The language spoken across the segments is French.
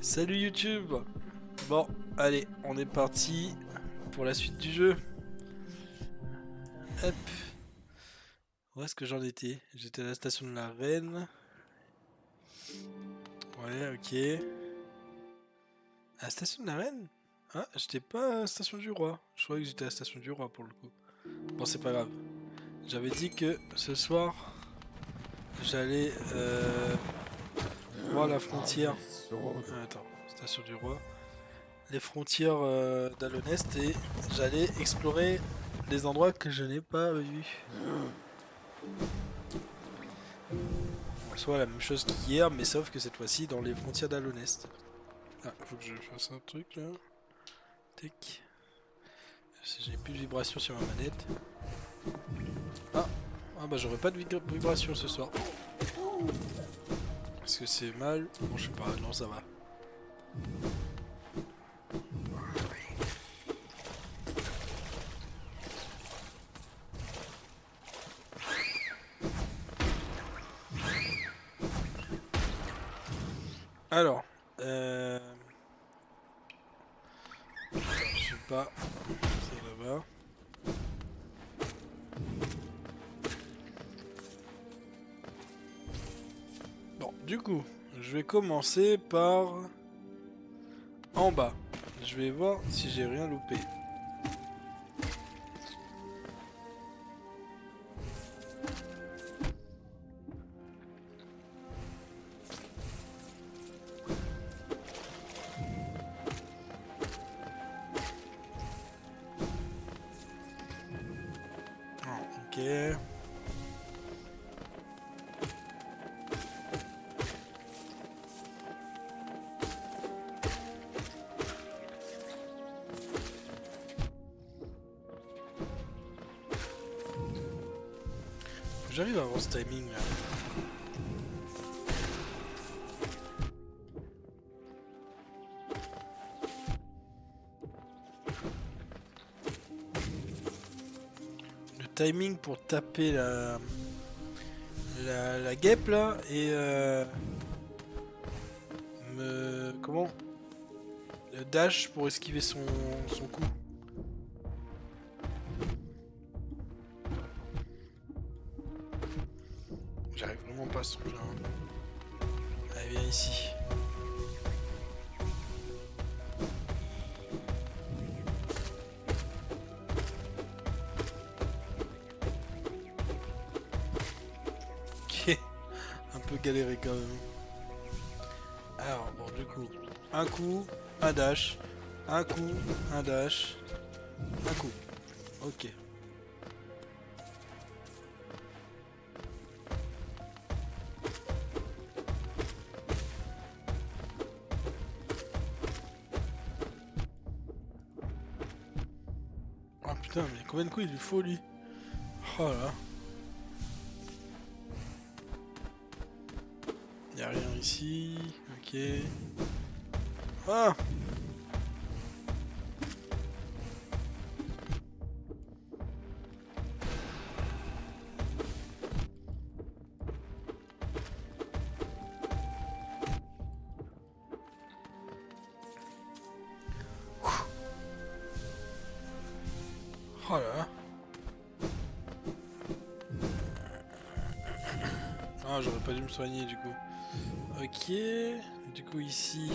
Salut YouTube. Bon, allez, on est parti pour la suite du jeu. Hop. Où est-ce que j'en étais? J'étais à la station de la Reine. Ouais, ok. À la station de la Reine? Ah, j'étais pas à la station du Roi. Je croyais que j'étais à la station du Roi pour le coup. Bon, c'est pas grave. J'avais dit que ce soir, j'allais voir la frontière. Attends, station du Roi. Les frontières d'Alonest et j'allais explorer les endroits que je n'ai pas vus. Soit la même chose qu'hier, mais sauf que cette fois-ci dans les frontières d'Alonest. Ah, faut que je fasse un truc là. Tac. J'ai plus de vibration sur ma manette. Ah, ah bah j'aurais pas de vibration ce soir. Est-ce que c'est mal? Bon, je sais pas, non, ça va. Alors, je sais pas. C'est là-bas. Bon, du coup, je vais commencer par en bas. Je vais voir si j'ai rien loupé. Ah, ok. J'arrive à avoir ce timing là. Le timing pour taper la guêpe là et comment le dash pour esquiver son coup. J'arrive vraiment pas à ce truc là. Allez, viens ici. Ok, un peu galéré quand même. Alors bon, du coup, un coup, un dash, un coup, un dash, un coup. Ok. Oh putain, mais combien de coups il lui faut lui? Oh là. Y'a rien ici. Ok. Ah! Oh là. Ah, j'aurais pas dû me soigner du coup. Ok. Du coup ici,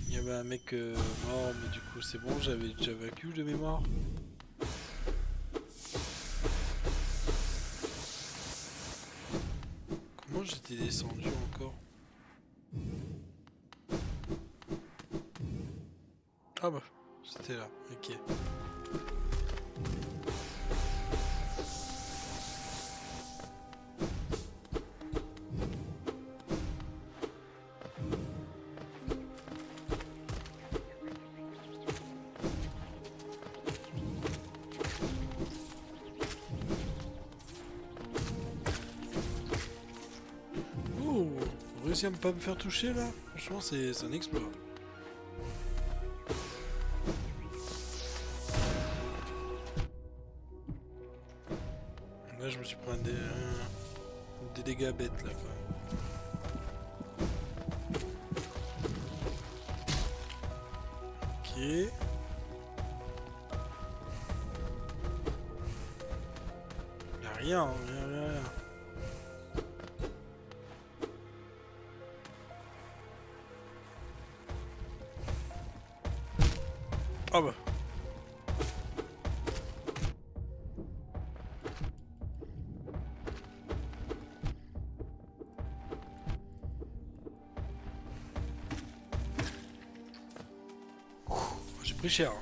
il y avait un mec mort, mais du coup c'est bon, j'avais déjà vaincu de mémoire. Comment j'étais descendu encore? Ah bah, c'était là, ok. Oh, réussi à pas me faire toucher là? Franchement, c'est un exploit. Là, je me suis pris des dégâts bêtes là quand même. Ok. Y'a rien, hein, rien. Ah bah. J'ai pris cher. Hein.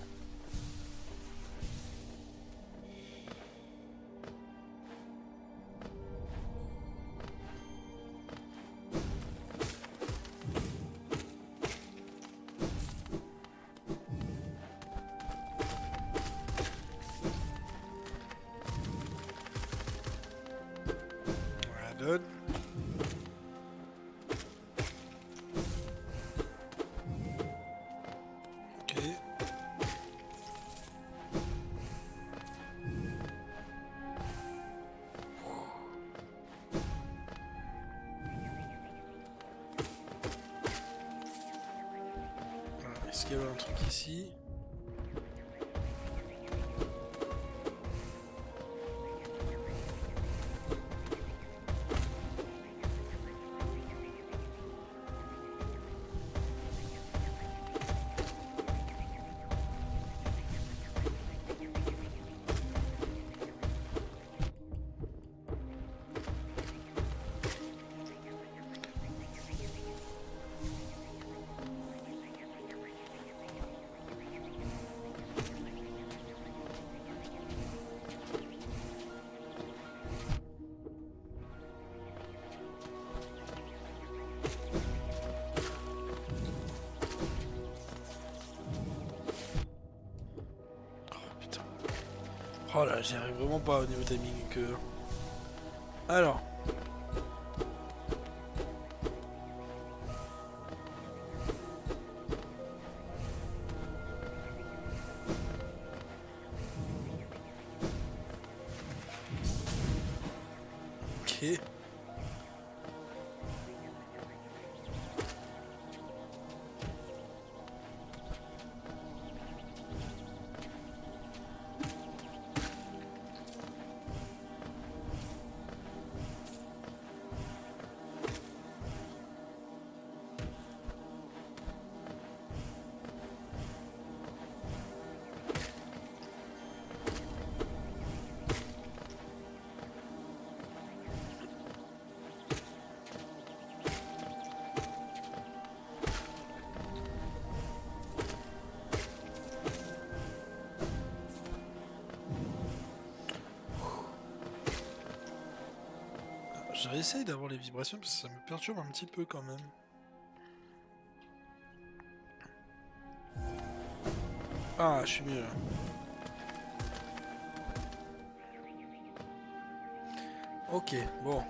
Voilà, donne. Ok. Voilà. Est-ce qu'il y avait un truc ici? Oh là, j'y arrive vraiment pas au niveau timing que. Alors. Ok. Je réessaye d'avoir les vibrations parce que ça me perturbe un petit peu quand même. Ah, je suis mieux là. Ok, bon.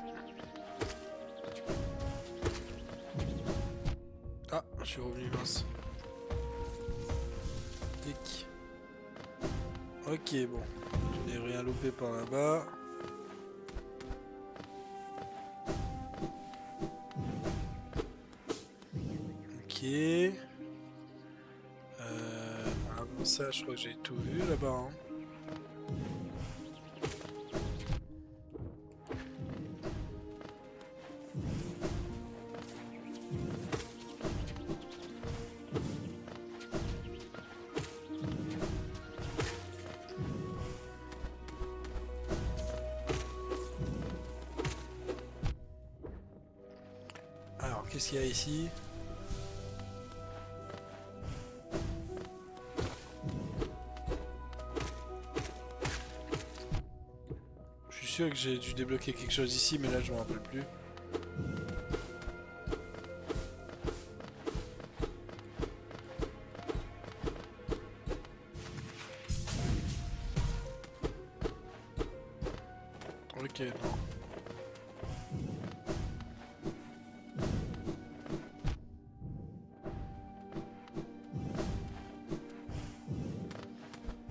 Ah, je suis revenu, mince. Tic. Ok, bon. Je n'ai rien loupé par là-bas. Ok. Avant ça, je crois que j'ai tout vu là-bas. Hein. Alors, qu'est-ce qu'il y a ici? Je suis sûr que j'ai dû débloquer quelque chose ici, mais là, je me rappelle plus. Ok, non.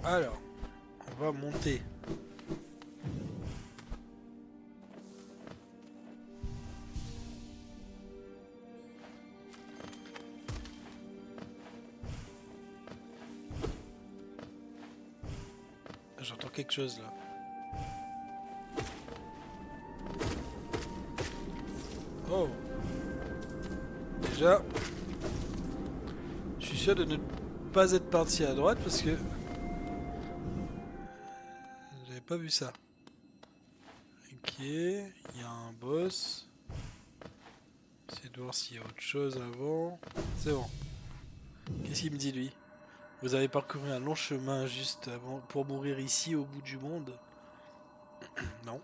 Alors, on va monter. j'entends quelque chose là. Oh. Déjà, je suis sûr de ne pas être parti à droite parce que j'avais pas vu ça. Ok, il y a un boss. Essayer de voir s'il y a autre chose avant. C'est bon. Qu'est-ce qu'il me dit lui? Vous avez parcouru un long chemin juste avant pour mourir ici au bout du monde? Non.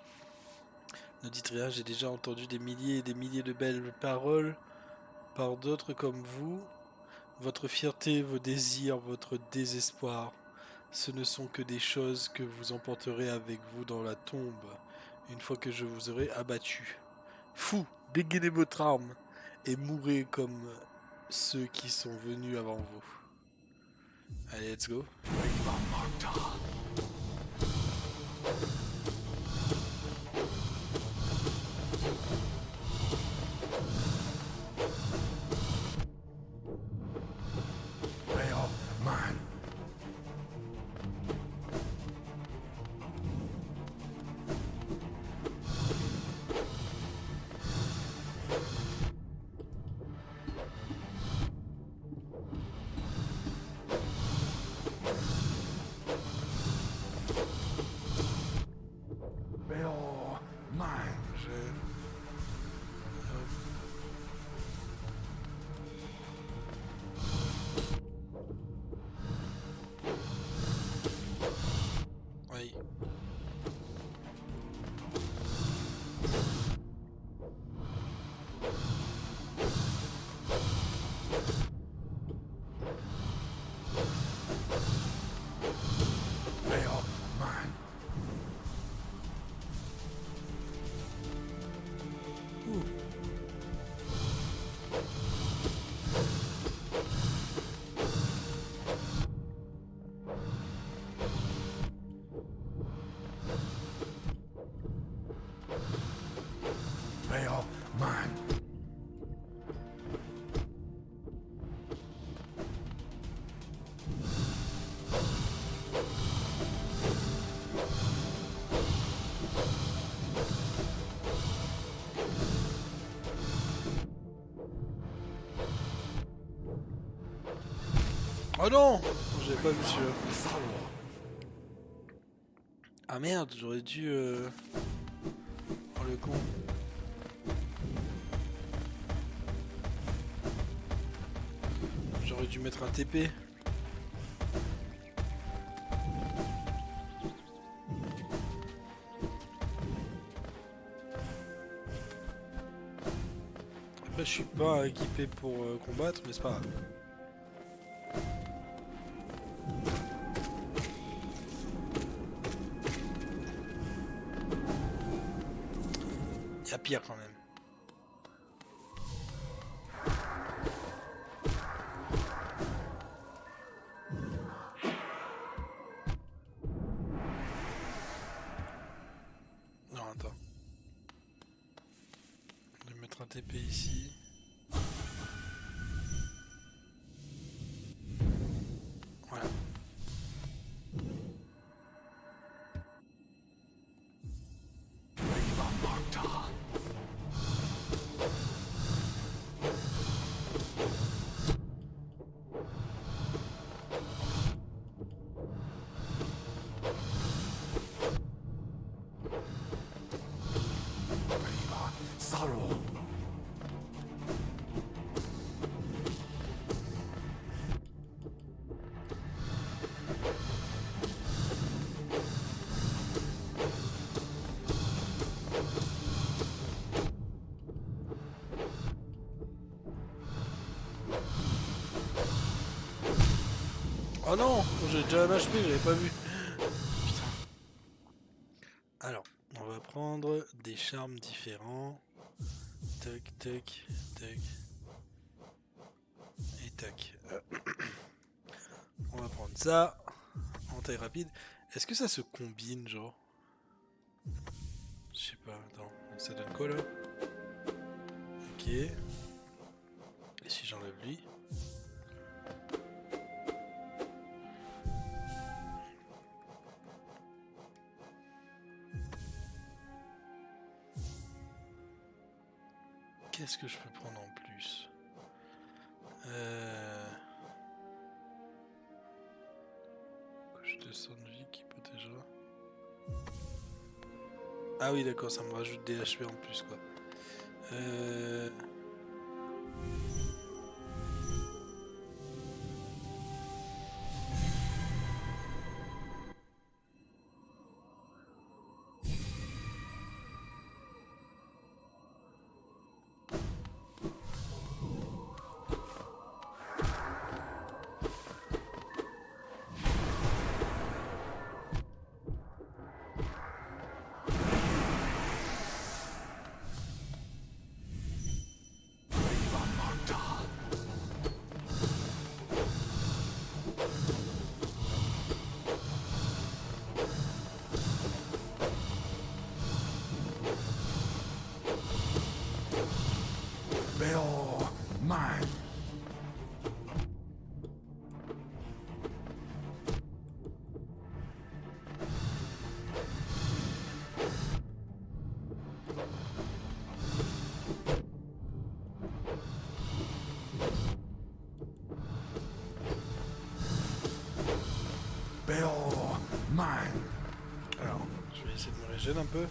Ne dites rien, j'ai déjà entendu des milliers et des milliers de belles paroles par d'autres comme vous. Votre fierté, vos désirs, votre désespoir, ce ne sont que des choses que vous emporterez avec vous dans la tombe, une fois que je vous aurai abattu. Fou, dégainez votre arme et mourrez comme ceux qui sont venus avant vous. Allez, let's go. Oui. Oh non! J'avais pas vu celui-là. Ah merde, j'aurais dû... Oh le con. J'aurais dû mettre un TP. Après je suis pas équipé pour combattre, mais c'est pas grave. Il y a pire quand même. Non, attends. Je vais mettre un TP ici. Voilà. Oh non! J'ai déjà un HP, j'avais pas vu. Putain. Alors, on va prendre des charmes différents. Tac, tac, tac. Et tac. On va prendre ça. En taille rapide. Est-ce que ça se combine, genre? Je sais pas, attends. Ça donne quoi là? Ok. Et si j'enlève lui? Qu'est-ce que je peux prendre en plus? Couche de sang de vie qui protégera. Ah oui d'accord, ça me rajoute des HP en plus quoi. Bill, mine. Bill, mine. Alors, je vais essayer de me régénérer un peu.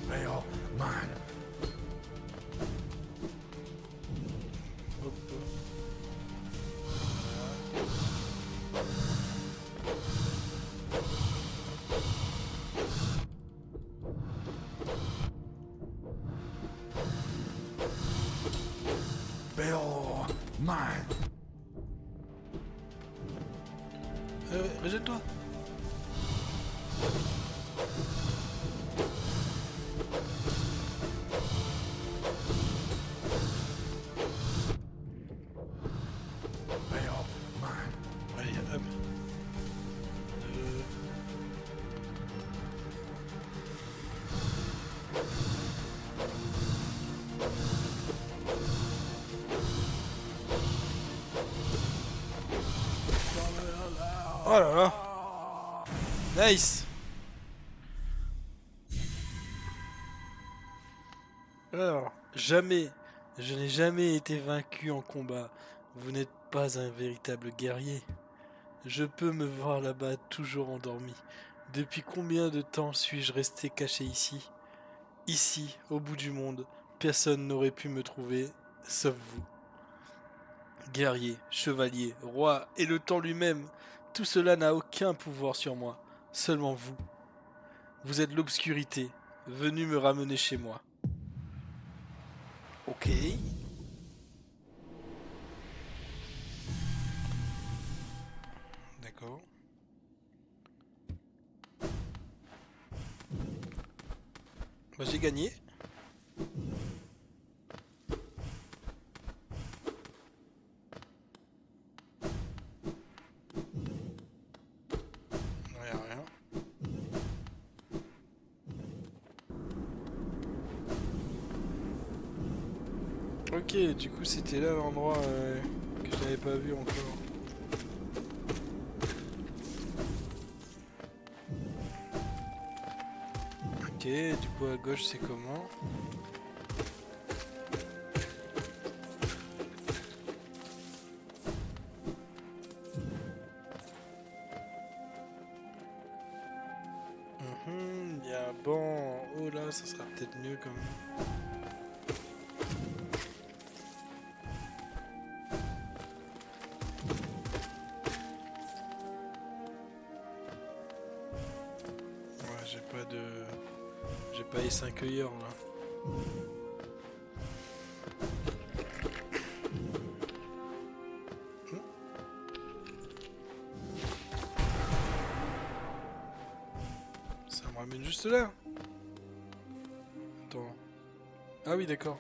Bill, mine. Hop. Bill, mine. Régène-toi. Bill, mine. Allez, hop. Oh là là. Nice. Alors, jamais, je n'ai jamais été vaincu en combat. Vous n'êtes pas un véritable guerrier. Je peux me voir là-bas toujours endormi. Depuis combien de temps suis-je resté caché ici? Ici, au bout du monde, personne n'aurait pu me trouver, sauf vous. Guerrier, chevalier, roi et le temps lui-même, tout cela n'a aucun pouvoir sur moi, seulement vous. Vous êtes l'obscurité, venu me ramener chez moi. Ok. D'accord. Bah, j'ai gagné. Rien, rien. Ok, du coup c'était là l'endroit que je n'avais pas vu encore. Ok, du coup à gauche c'est comment? Il y a un banc. Oh là, ça sera peut-être mieux quand même. Ouais, j'ai pas de... J'ai pas les 5 cueilleurs là. Ça me ramène juste là. Attends. Ah oui, d'accord.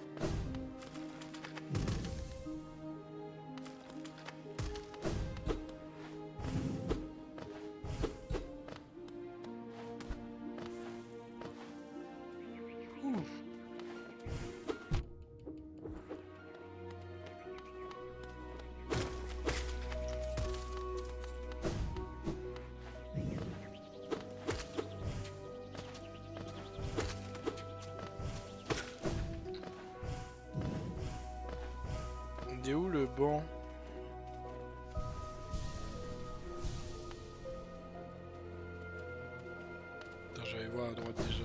banc. Attends, je vais aller voir à droite déjà.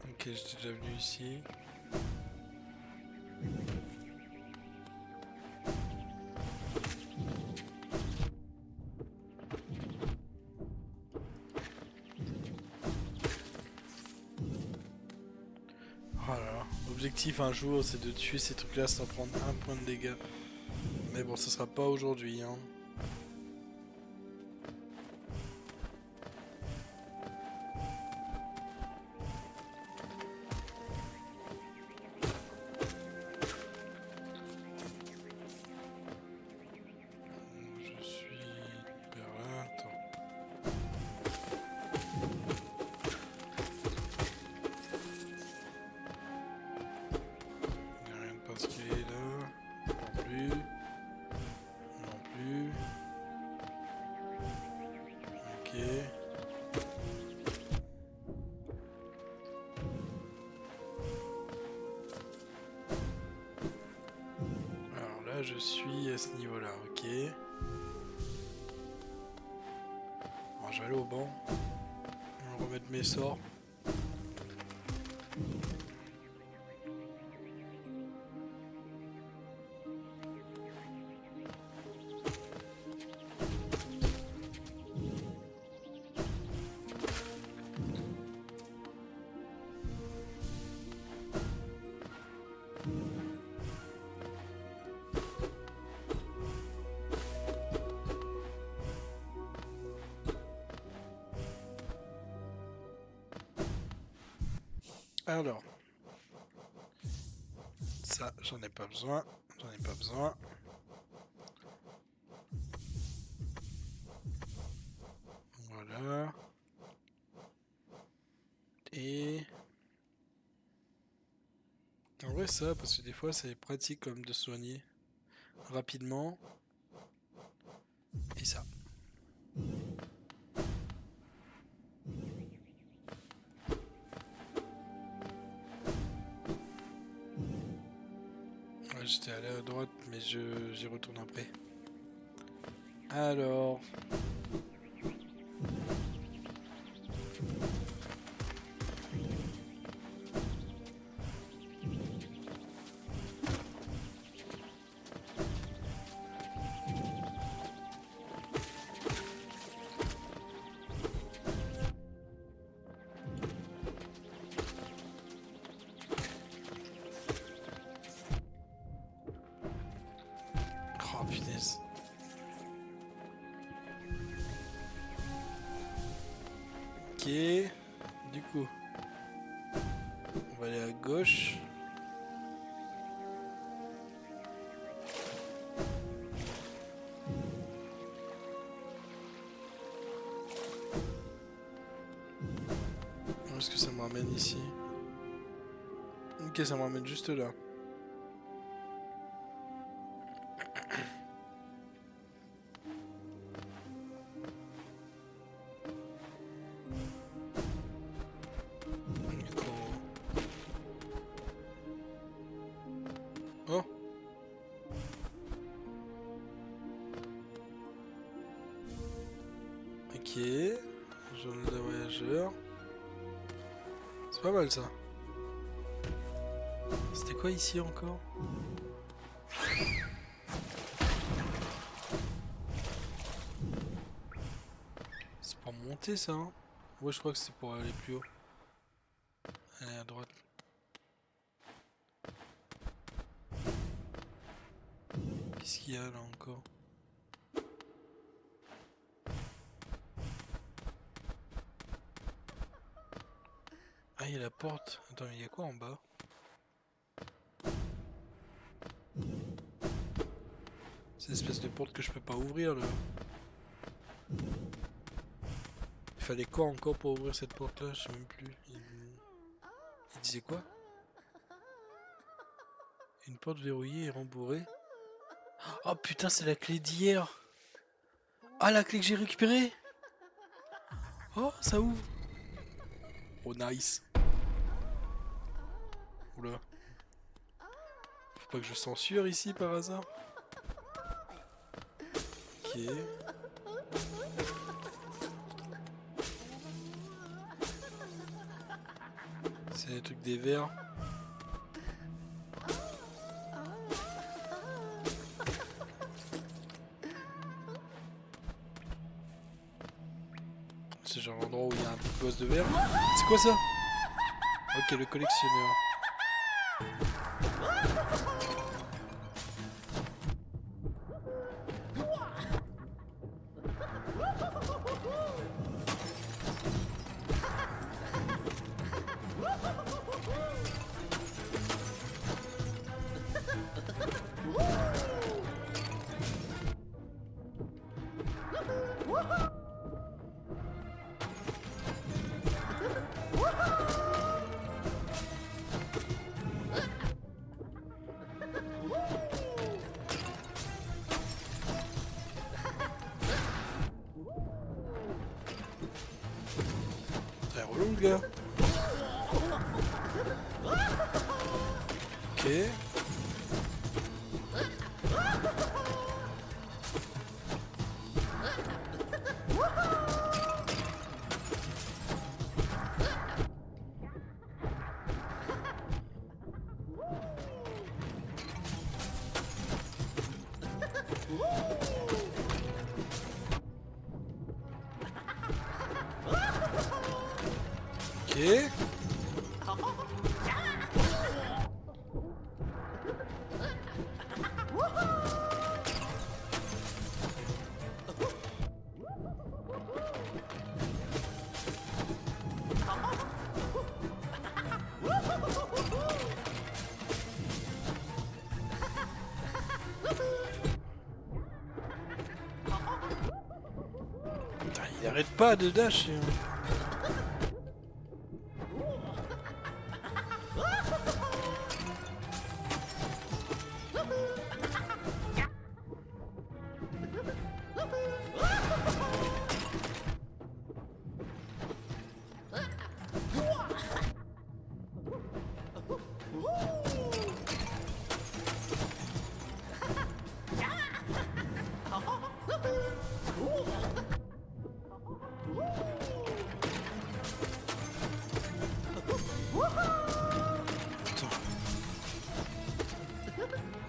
Ok, j'étais déjà venu ici. Voilà. L'objectif un jour, c'est de tuer ces trucs-là sans prendre un point de dégâts. Mais bon, ce sera pas aujourd'hui, hein. Je suis vers là. Attends. Il n'y a rien de particulier là. Non plus. Non plus. Ok. Alors là, je suis à ce niveau-là, ok. Alors, je vais aller au banc. Je vais remettre mes sorts. Alors, ça, j'en ai pas besoin. J'en ai pas besoin. Voilà. Et... En vrai, ça, parce que des fois, c'est pratique comme de soigner rapidement. Et ça. Ouais, j'étais allé à droite, mais j'y retourne après. Alors... Oh punaise. Ok. Du coup, on va aller à gauche. Où est-ce que ça me ramène ici? Ok, ça me ramène juste là. Oh! Ok. Journal de voyageur. C'est pas mal ça. C'était quoi ici encore? C'est pour monter ça, hein? Ouais, je crois que c'est pour aller plus haut. Allez, à droite. Qu'est-ce qu'il y a là encore? Ah, il y a la porte. Attends, mais il y a quoi en bas? C'est une espèce de porte que je peux pas ouvrir là. Il fallait quoi encore pour ouvrir cette porte là? Je sais même plus. Il disait quoi? Une porte verrouillée et rembourrée. Oh putain, c'est la clé d'hier! Ah, la clé que j'ai récupérée! Oh, ça ouvre. Oh, nice. Oula. Faut pas que je censure ici par hasard. Ok. C'est des trucs des verres. C'est genre l'endroit où il y a un petit boss de verre. C'est quoi ça? Ok, le collectionneur. Très relou le gars. Ok. Ok. Putain, il arrête pas de dash.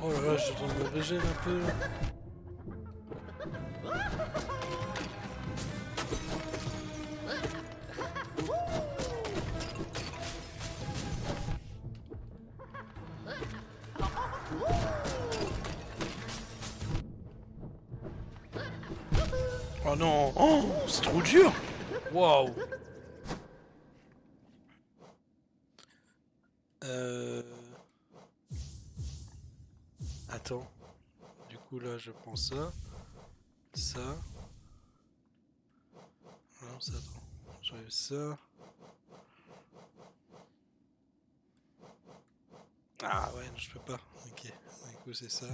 Oh là là, je suis en train de me régène un peu. Oh non, oh, c'est trop dur. Waouh. Attends. Du coup là, je prends ça, ça. Non, ça attends. J'enlève ça. Ah ouais, non, je peux pas. Ok. Du coup, c'est ça.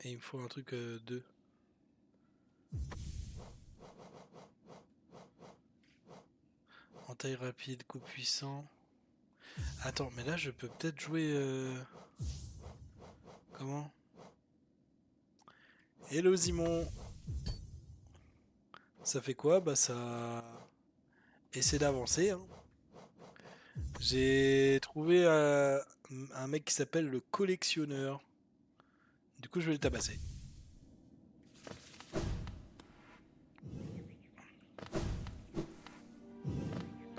Et il me faut un truc 2. Entaille rapide, coup puissant. Attends, mais là je peux peut-être jouer. Comment? Hello Simon. Ça fait quoi? Bah ça. Essaie d'avancer. Hein. J'ai trouvé un mec qui s'appelle le collectionneur. Du coup, je vais le tabasser.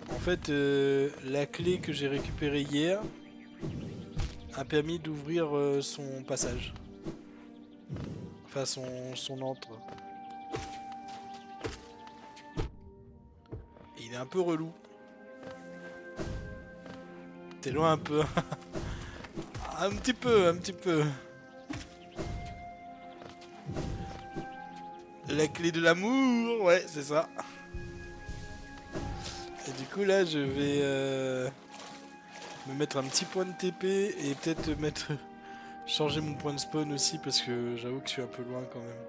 En fait, la clé que j'ai récupérée hier a permis d'ouvrir son passage. Enfin, son entre. Et il est un peu relou. T'es loin un peu. Un petit peu, un petit peu. La clé de l'amour, ouais, c'est ça. Et du coup, là, je vais me mettre un petit point de TP et peut-être mettre changer mon point de spawn aussi parce que j'avoue que je suis un peu loin quand même.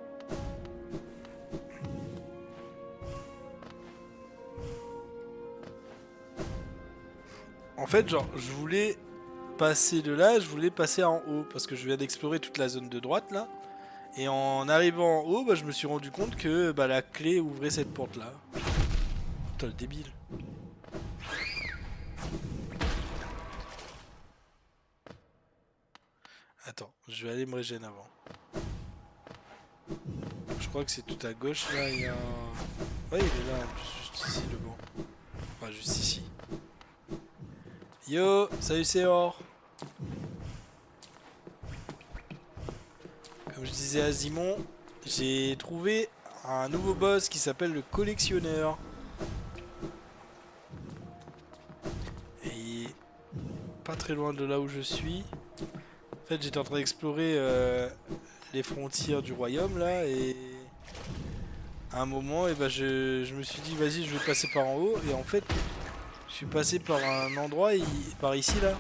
En fait, genre, je voulais passer de là, je voulais passer en haut, parce que je viens d'explorer toute la zone de droite, là. Et en arrivant en haut, bah, je me suis rendu compte que bah, la clé ouvrait cette porte-là. Putain, le débile. Attends, je vais aller me régénérer avant. Je crois que c'est tout à gauche, là, il y a un... Ouais, il est là, en plus, juste ici, le banc. Enfin, juste ici. Yo, salut, c'est Or. Comme je disais à Simon, j'ai trouvé un nouveau boss qui s'appelle le collectionneur. Et il est pas très loin de là où je suis. En fait, j'étais en train d'explorer les frontières du royaume là et à un moment, et ben je me suis dit vas-y, je vais passer par en haut et en fait, je suis passé par un endroit, par ici là,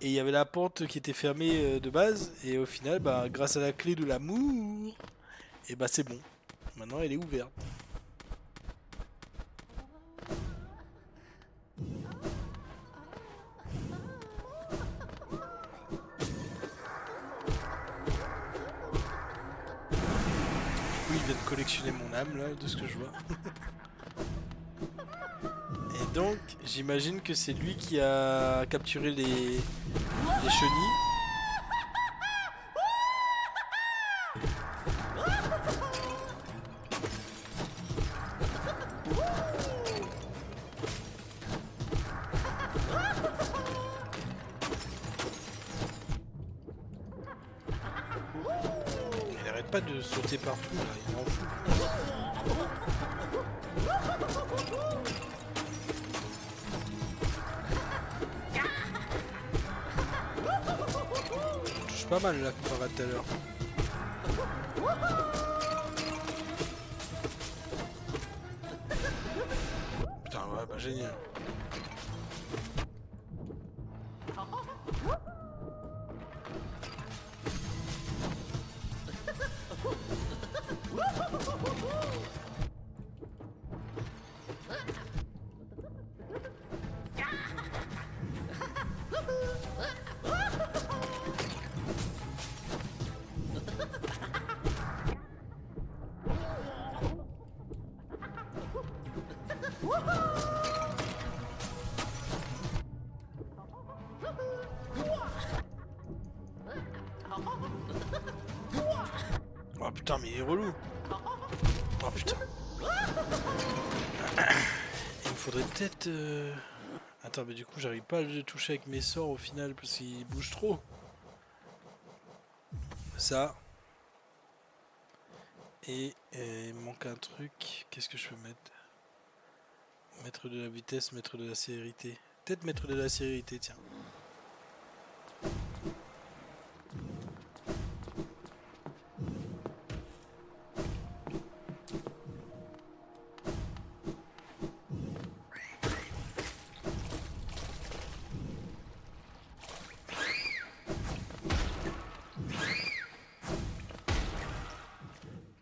et il y avait la porte qui était fermée de base et au final, bah grâce à la clé de l'amour, et bah c'est bon. Maintenant, elle est ouverte. Oui, il vient de collectionner mon âme là, de ce que je vois. Et donc, j'imagine que c'est lui qui a capturé les chenilles. Il arrête pas de sauter partout là, il m'en fout. Je touche pas mal là comparé à tout à l'heure. Putain, ouais, bah génial. Oh putain, mais il est relou. Oh putain. Il me faudrait peut-être... Attends, mais du coup, j'arrive pas à le toucher avec mes sorts au final parce qu'il bouge trop. Ça. Et il me manque un truc. Qu'est-ce que je peux mettre? Mettre de la vitesse, mettre de la célérité. Peut-être mettre de la célérité, tiens.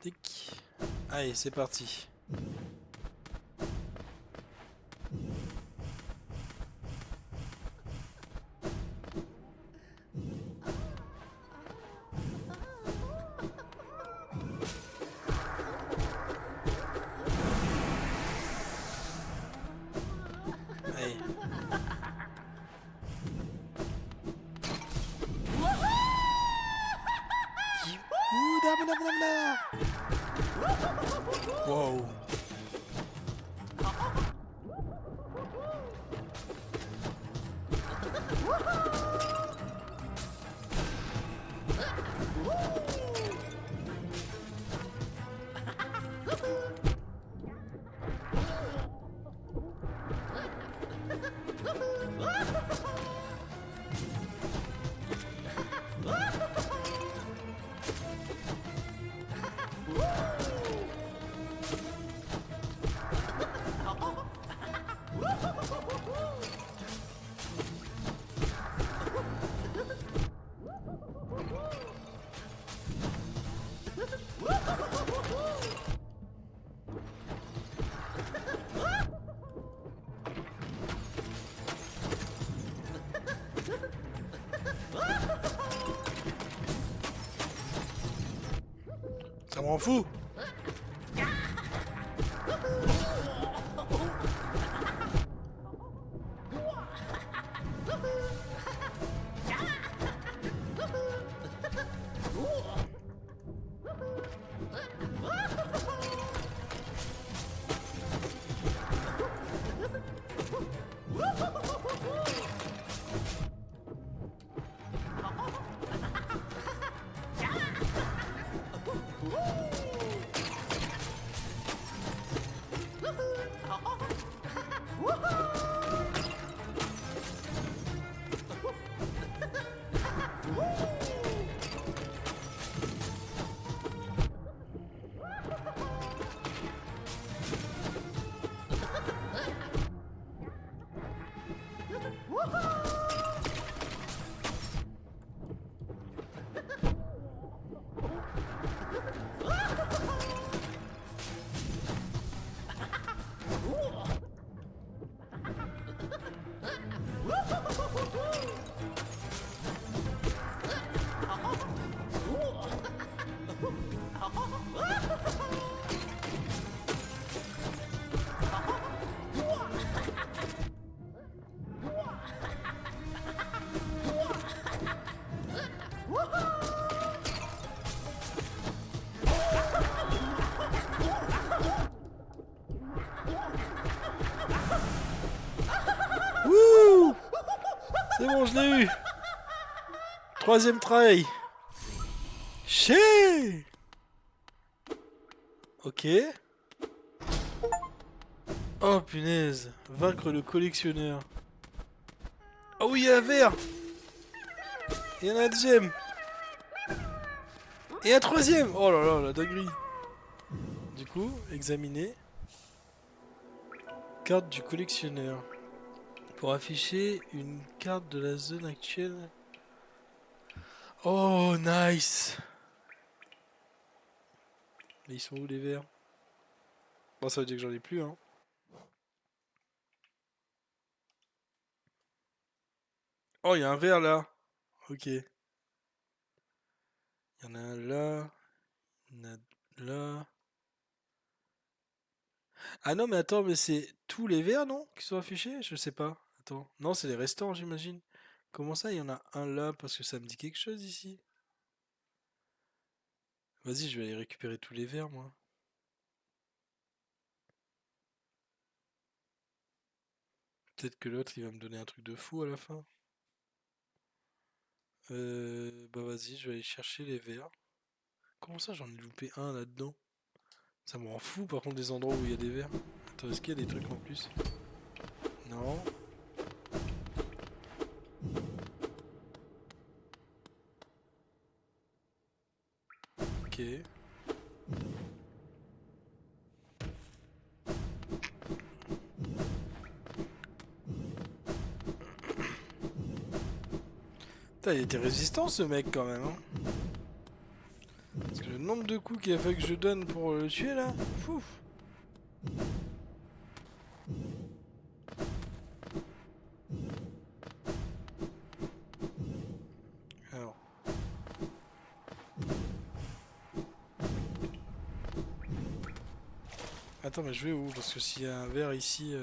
Tic. Allez, c'est parti. Allez. Ouh, wow. m'en fous. Wouh! C'est bon, je l'ai eu. Troisième try. Chier. Ok. Oh punaise. Vaincre le collectionneur. Oh oui, il y a un vert. Il y en a un deuxième. Et un troisième. Oh là là, la dinguerie. Du coup, examiner. Carte du collectionneur. Pour afficher une carte de la zone actuelle. Oh, nice. Mais ils sont où les verts? Bon, ça veut dire que j'en ai plus, hein. Oh, il y a un vert là. Ok. Il y en a un là. Il y en a là. Ah non, mais attends, mais c'est tous les verts, non? Qui sont affichés? Je sais pas. Attends. Non, c'est les restants, j'imagine. Comment ça, il y en a un là? Parce que ça me dit quelque chose ici. Vas-y, je vais aller récupérer tous les verts, moi. Peut-être que l'autre, il va me donner un truc de fou à la fin. Bah vas-y, je vais aller chercher les verres. Comment ça, j'en ai loupé un là-dedans? Ça me rend fou, par contre, des endroits où il y a des verres. Attends, est-ce qu'il y a des trucs en plus? Non. Ok. Putain, il était résistant ce mec quand même, hein. Parce que le nombre de coups qu'il a fallu que je donne pour le tuer là, fouf. Alors. Attends, mais je vais où? Parce que s'il y a un verre ici,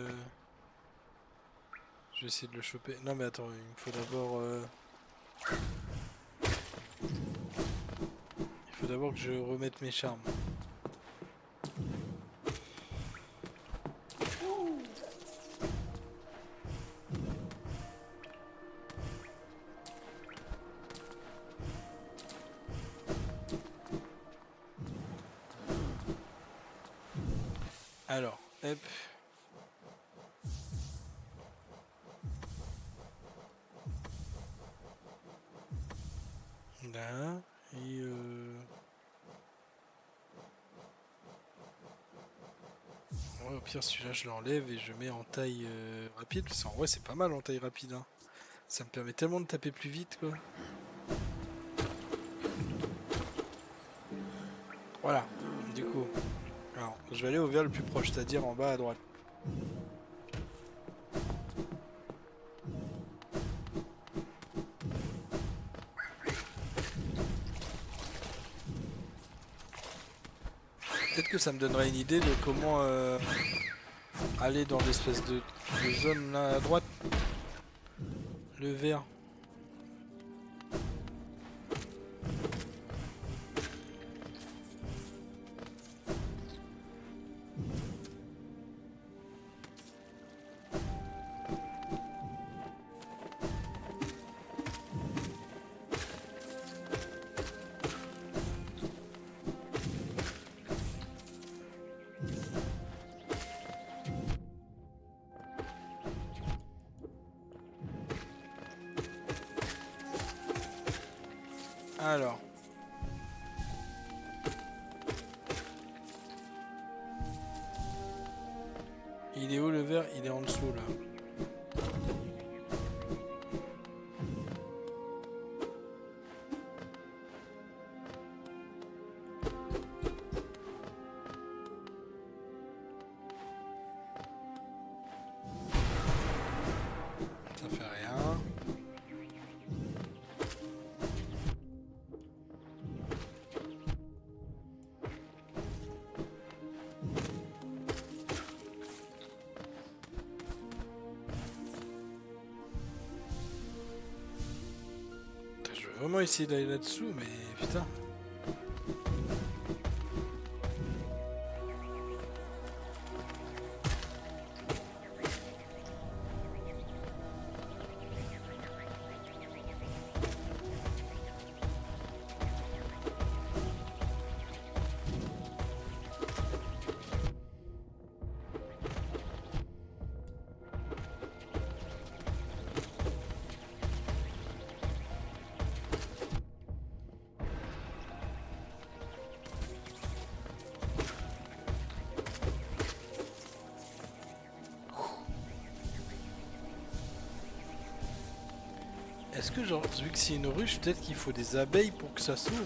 je vais essayer de le choper. Non mais attends, il me faut d'abord... Il faut d'abord que je remette mes charmes. Alors, hop. Là, et ouais, au pire, celui-là, je l'enlève et je mets en taille rapide. Parce qu'en vrai, c'est pas mal en taille rapide, hein. Ça me permet tellement de taper plus vite, quoi. Voilà, du coup. Alors, je vais aller au verre le plus proche, c'est-à-dire en bas à droite. que ça me donnerait une idée de comment aller dans l'espèce de zone là à droite. Le vert. Alors. Il est où le vert? Il est en dessous là. Ça fait rien. Je veux vraiment essayer d'aller là-dessous, mais putain. Est-ce que genre, vu que c'est une ruche, peut-être qu'il faut des abeilles pour que ça s'ouvre?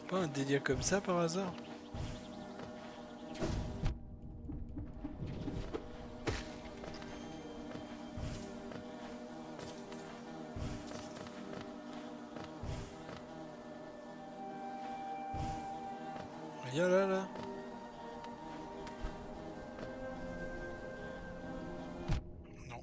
Pas un délire comme ça par hasard? Viens là, là. Non.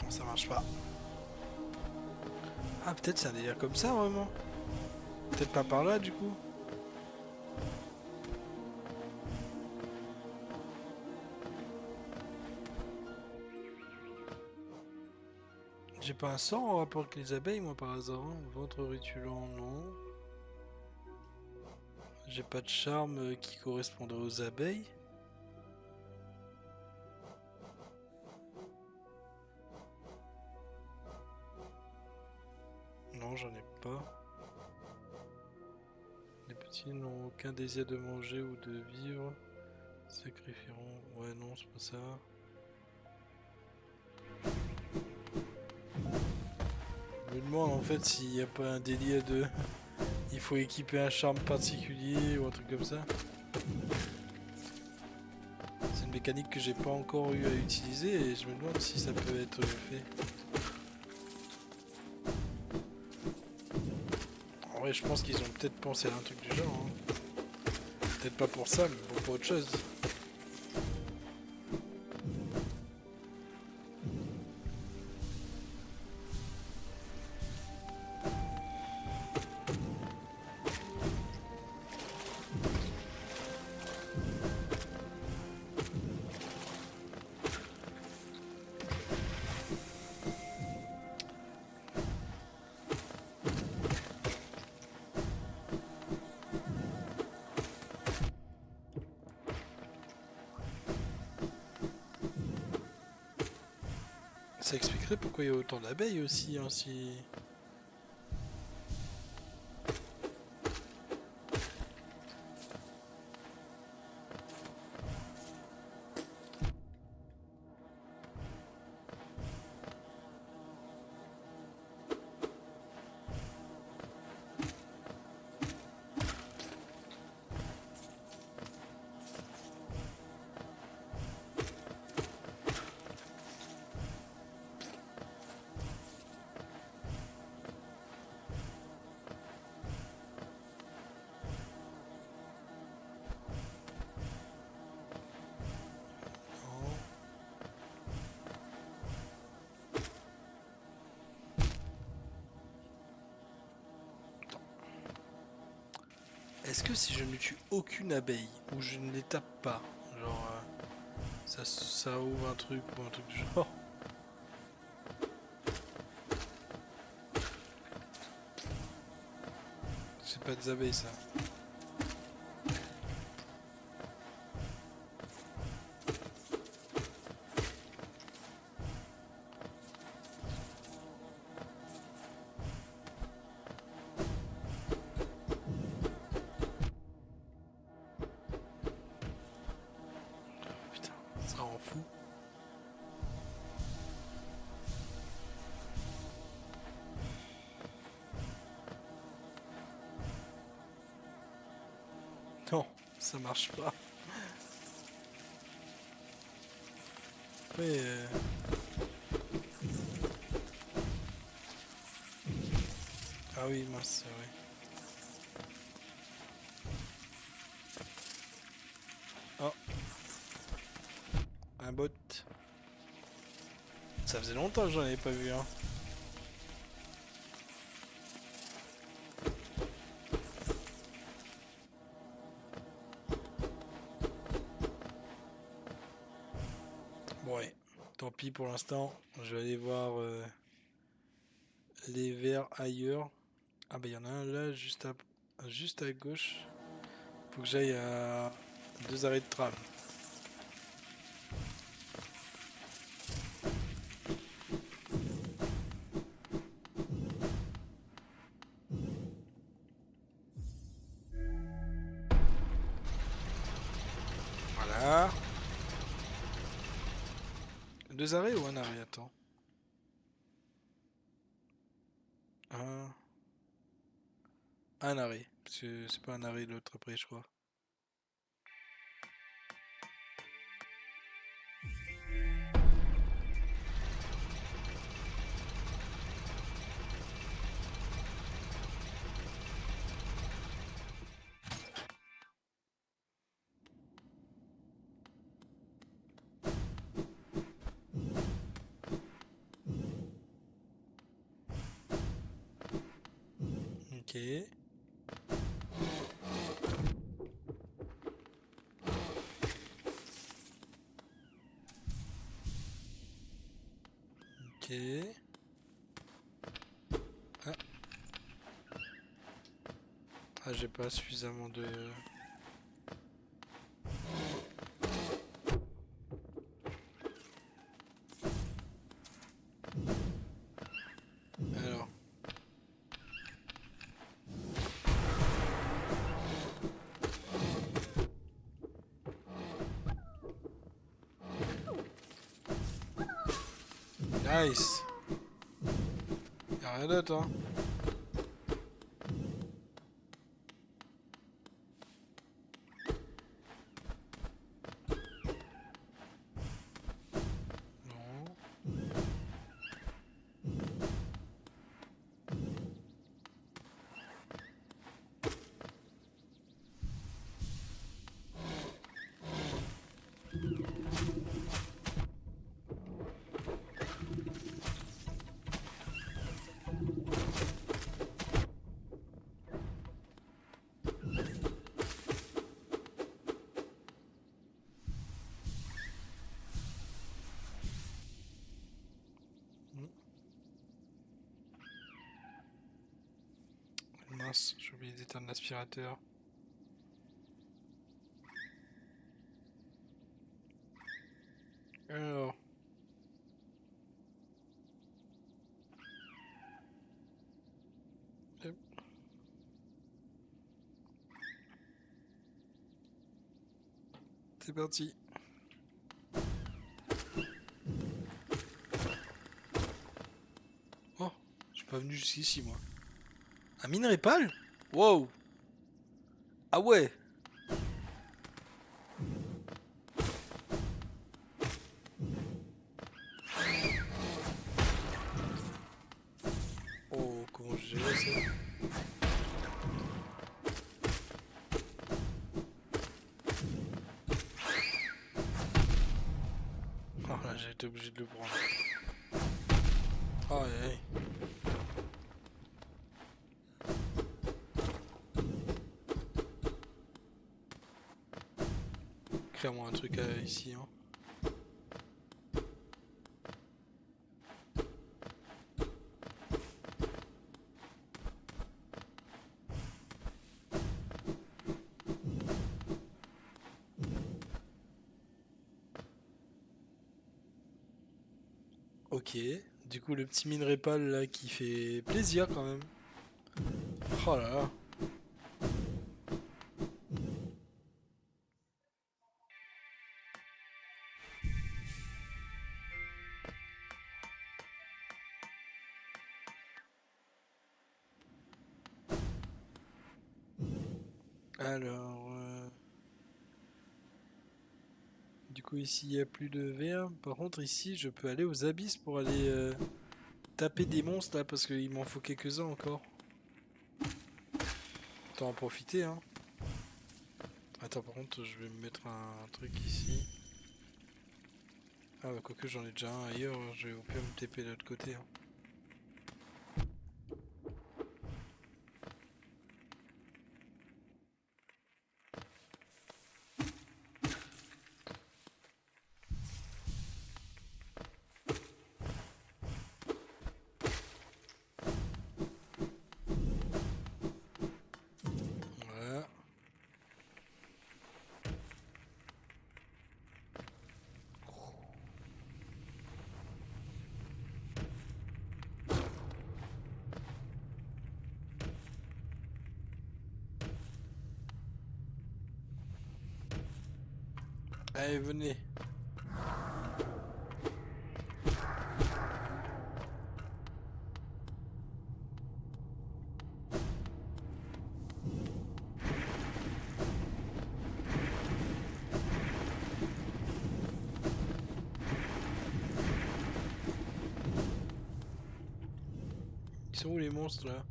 Non, ça marche pas. Ah, peut-être c'est un délire comme ça vraiment. Peut-être pas par là du coup. J'ai pas un sort en rapport avec les abeilles moi par hasard, hein. Ventre ritulant, non. J'ai pas de charme qui correspondrait aux abeilles. Non, j'en ai pas. Les petits n'ont aucun désir de manger ou de vivre. Sacrifieront. Ouais, non, c'est pas ça. Je me demande en fait s'il n'y a pas un délire de. Il faut équiper un charme particulier ou un truc comme ça. C'est une mécanique que j'ai pas encore eu à utiliser et je me demande si ça peut être fait. En vrai, je pense qu'ils ont peut-être pensé à un truc du genre. Hein. Peut-être pas pour ça, mais pour autre chose. Ça expliquerait pourquoi il y a autant d'abeilles aussi, hein, si... Non. Est-ce que si je ne tue aucune abeille, ou je ne les tape pas, genre... ça ouvre un truc ou un truc du genre? C'est pas des abeilles ça. Putain, ça rend fou. Non, ça marche pas. Ouais. Ah oui, mince, c'est vrai. Oh, un bot. Ça faisait longtemps que j'en avais pas vu un. Bon, ouais, tant pis pour l'instant. Je vais aller voir les vers ailleurs. Ah bah il y en a un là, juste à gauche. Faut que j'aille à 2 arrêts de tram. Voilà. 2 arrêts ou un arrêt? Attends. Un, un arrêt. Parce que c'est pas un arrêt l'autre après, je crois. Ok. Ok. Ah, ah j'ai pas suffisamment de... Alors. Nice. Y'a rien d'autre, hein. Non. Mince, j'ai oublié d'éteindre l'aspirateur. Alors. C'est parti. Oh, je suis pas venu jusqu'ici moi. Un minerai pâle? Wow. Ah ouais. Oh, comment je gère ça? Oh là, j'ai été obligé de le prendre. Oh, aïe, aïe. Crée-moi un truc ici. Hein. Ok. Du coup, le petit minerai pâle là qui fait plaisir quand même. Oh là là. Alors, du coup ici il n'y a plus de verre. Par contre ici je peux aller aux abysses pour aller taper des monstres là parce qu'il m'en faut quelques-uns encore. Autant en profiter hein. Attends par contre je vais me mettre un truc ici. Ah bah quoique j'en ai déjà un ailleurs, je vais au pire me TP de l'autre côté. Hein. Voilà. Allez venez. Ils sont où les monstres là?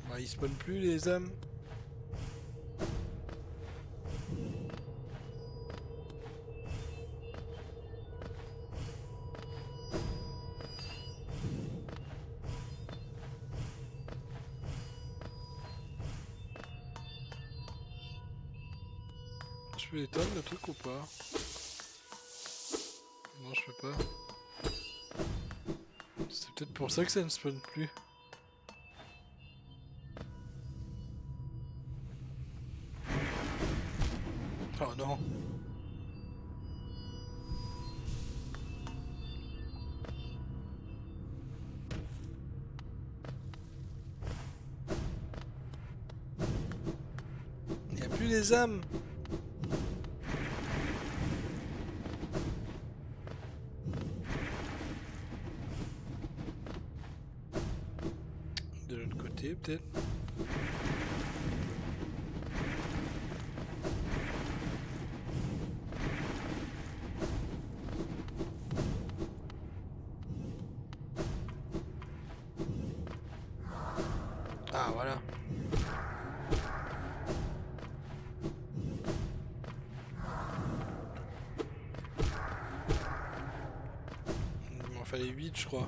Bah ils spawnent plus les âmes. Je peux éteindre le truc ou pas? Non je peux pas. C'est peut-être pour ça que ça ne spawn plus. Oh non. Il n'y a plus les âmes. De l'autre côté peut-être. Ah voilà. Il m'en fallait 8 je crois.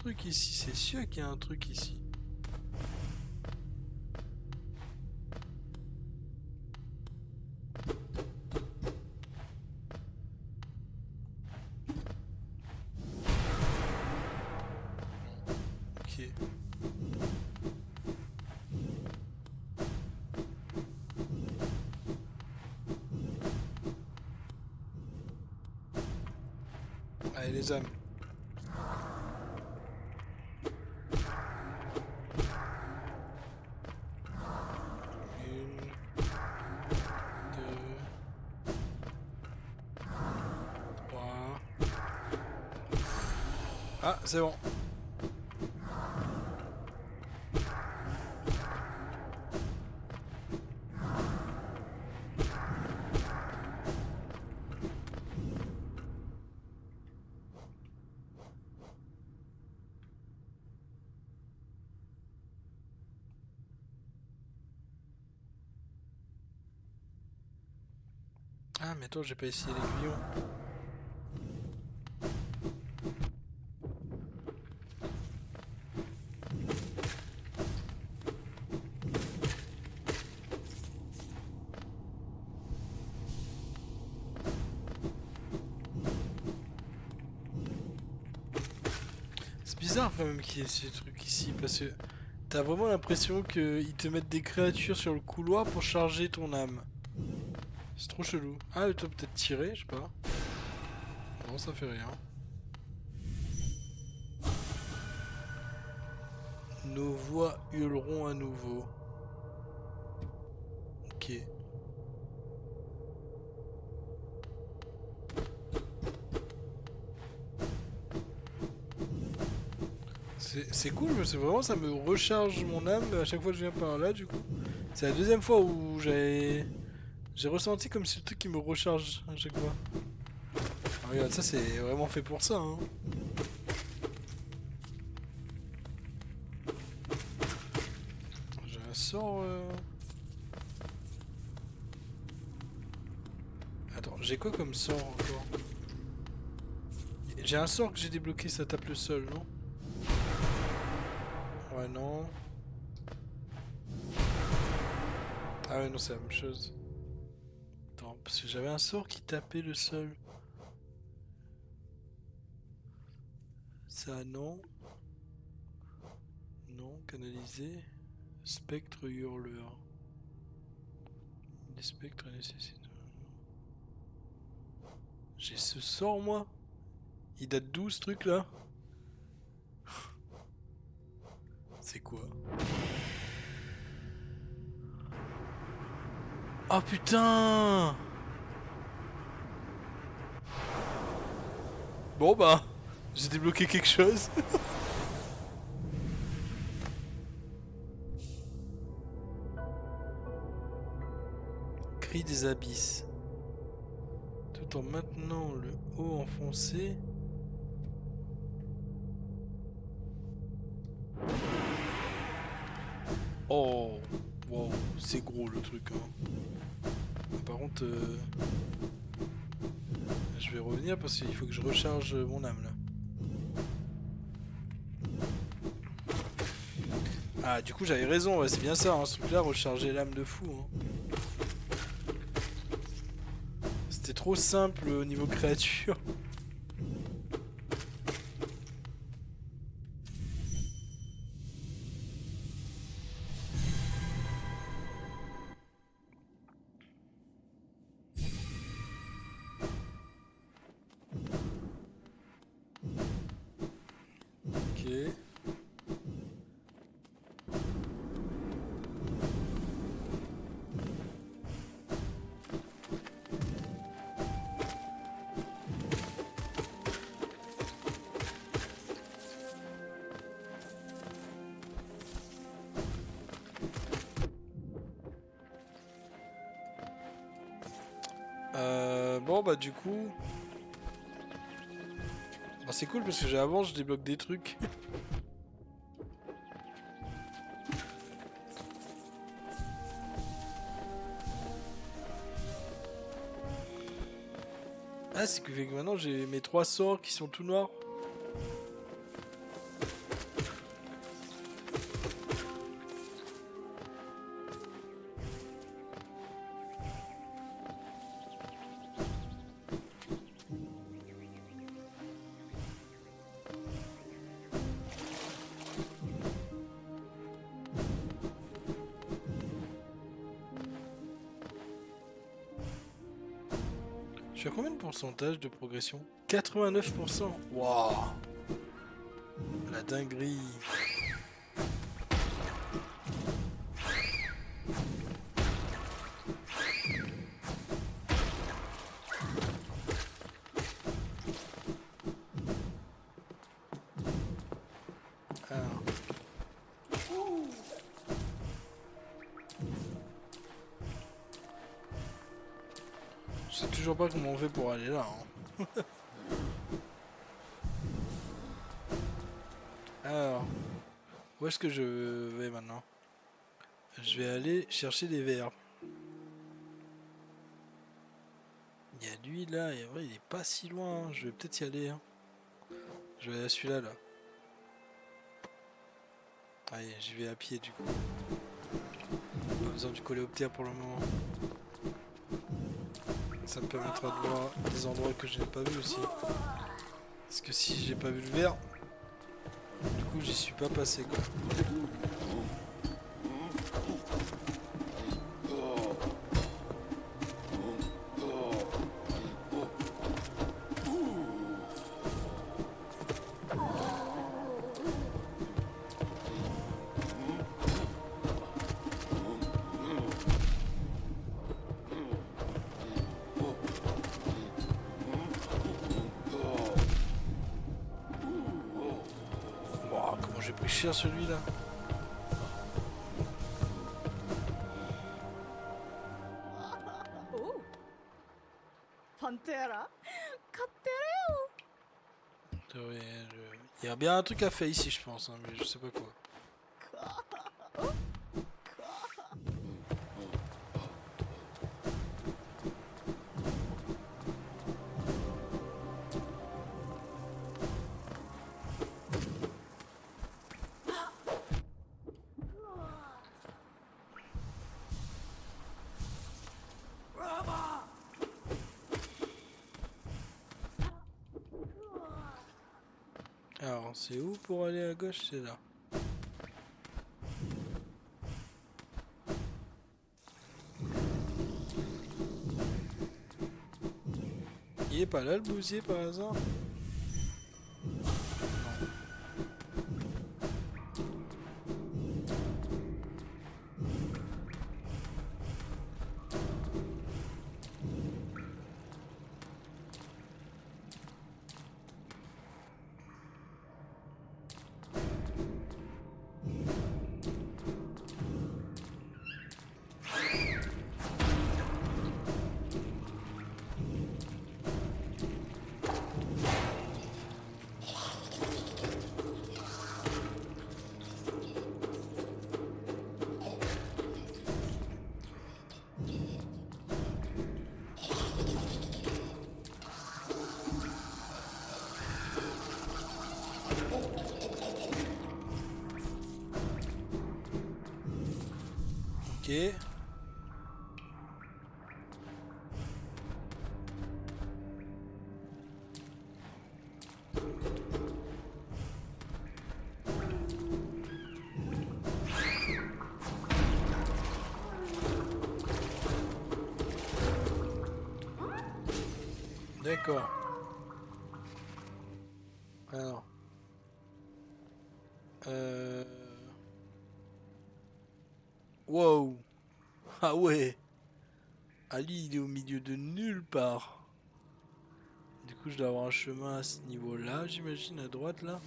truc ici, c'est sûr qu'il y a un truc ici. Ok. Allez les âmes. Une, deux, trois. Ah, c'est bon. Ah, mais attends, j'ai pas essayé l'aiguillon. C'est bizarre quand même qu'il y ait ces trucs ici, parce que t'as vraiment l'impression qu'ils te mettent des créatures sur le couloir pour charger ton âme. C'est trop chelou. Ah, toi peut-être tirer, je sais pas. Non, ça fait rien. Nos voix hurleront à nouveau. Ok. C'est cool, parce que vraiment ça me recharge mon âme à chaque fois que je viens par là, du coup. C'est la deuxième fois où j'ai ressenti comme si le truc qui me recharge à chaque fois. Ah, regarde, ça c'est vraiment fait pour ça, hein. J'ai un sort. Attends, j'ai quoi comme sort encore? J'ai un sort que j'ai débloqué, ça tape le sol, non? Ouais, non. Ah ouais, non, c'est la même chose. Attends, parce que j'avais un sort qui tapait le sol. Ça, non. Non, canalisé. Spectre hurleur. Les spectres nécessitent... J'ai ce sort, moi? Il date d'où, ce truc-là? C'est quoi? Oh putain! Bon bah, j'ai débloqué quelque chose. Cri des abysses. Tout en maintenant le haut enfoncé. Oh, wow, c'est gros le truc, hein. Par contre, je vais revenir parce qu'il faut que je recharge mon âme là. Ah, du coup j'avais raison, ouais, c'est bien ça, hein, ce truc là, recharger l'âme de fou, hein. C'était trop simple au niveau créature. Ok. Bon bah du coup... Bah, c'est cool parce que avant je débloque des trucs. Ah, c'est que fait que maintenant j'ai mes 3 sorts qui sont tout noirs. suis à combien de pourcentage de progression? 89%. Waouh. La dinguerie. Alors. Je sais toujours pas comment on fait pour aller là. Hein. Alors, où est-ce que je vais maintenant? Je vais aller chercher des verres. Il y a lui là, et en vrai il est pas si loin, hein. Je vais peut-être y aller. Hein. Je vais aller à celui-là là. Allez, j'y vais à pied du coup. Pas besoin du coléoptère pour le moment. Ça me permettra de voir des endroits que je n'ai pas vu aussi. Parce que si j'ai pas vu le verre, du coup j'y suis pas passé quoi. Wow, comment j'ai pris cher celui-là. Oh, Pantera, Il y a bien un truc à faire ici je pense, hein, mais je sais pas quoi. Alors c'est où pour aller à gauche? C'est là. Il est pas là le bousier par hasard? Ok. D'accord. Alors. Euh... Wow. Ah ouais. Ali il est au milieu de nulle part. Du coup je dois avoir un chemin à ce niveau-là, j'imagine, à droite là.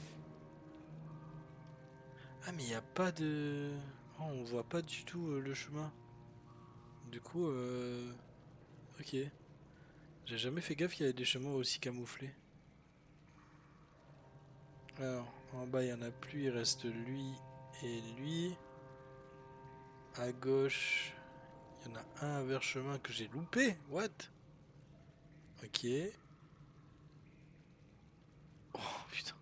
Ah mais il n'y a pas de... Oh, on voit pas du tout le chemin. Du coup, ok. J'ai jamais fait gaffe qu'il y avait des chemins aussi camouflés. Alors, en bas il y en a plus, il reste lui et lui. À gauche, il y en a un vers chemin que j'ai loupé. What? Ok. Oh putain.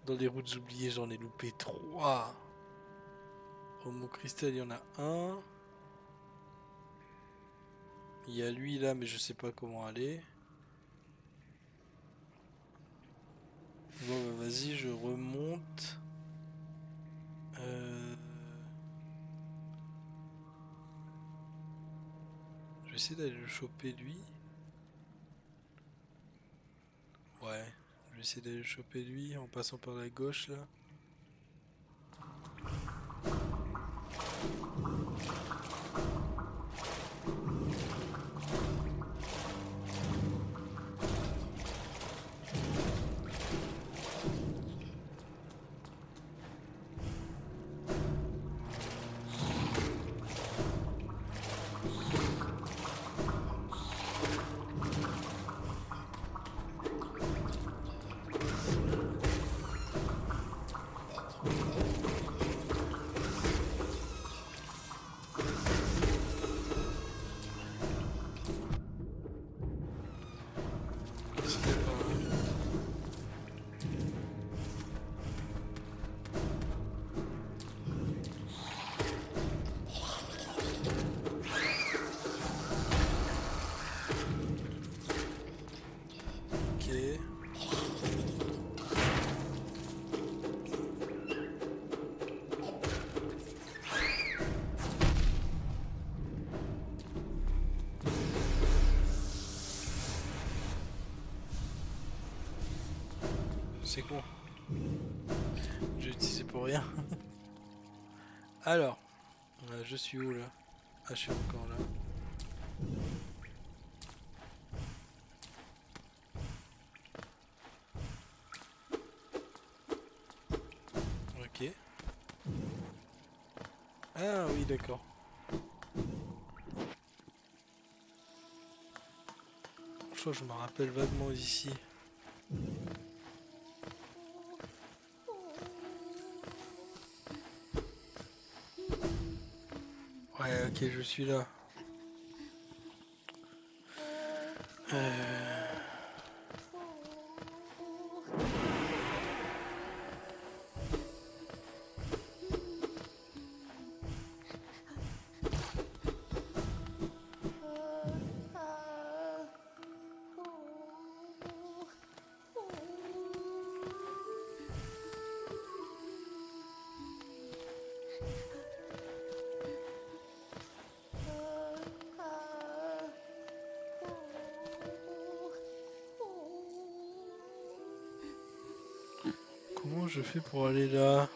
Dans les routes oubliées, j'en ai loupé 3. Homo cristal, il y en a un. Il y a lui là, mais je sais pas comment aller. Bon, bah, vas-y, je remonte. Je vais essayer d'aller le choper lui. essayer d'aller le choper lui en passant par la gauche là. C'était pas mal. Ok. C'est con. J'ai utilisé pour rien. Alors, je suis où là? Ah, je suis encore là. Ok. Ah oui, d'accord. Je crois que je me rappelle vaguement d'ici. Ouais, ok, je suis là. Euh... Comment je fais pour aller là?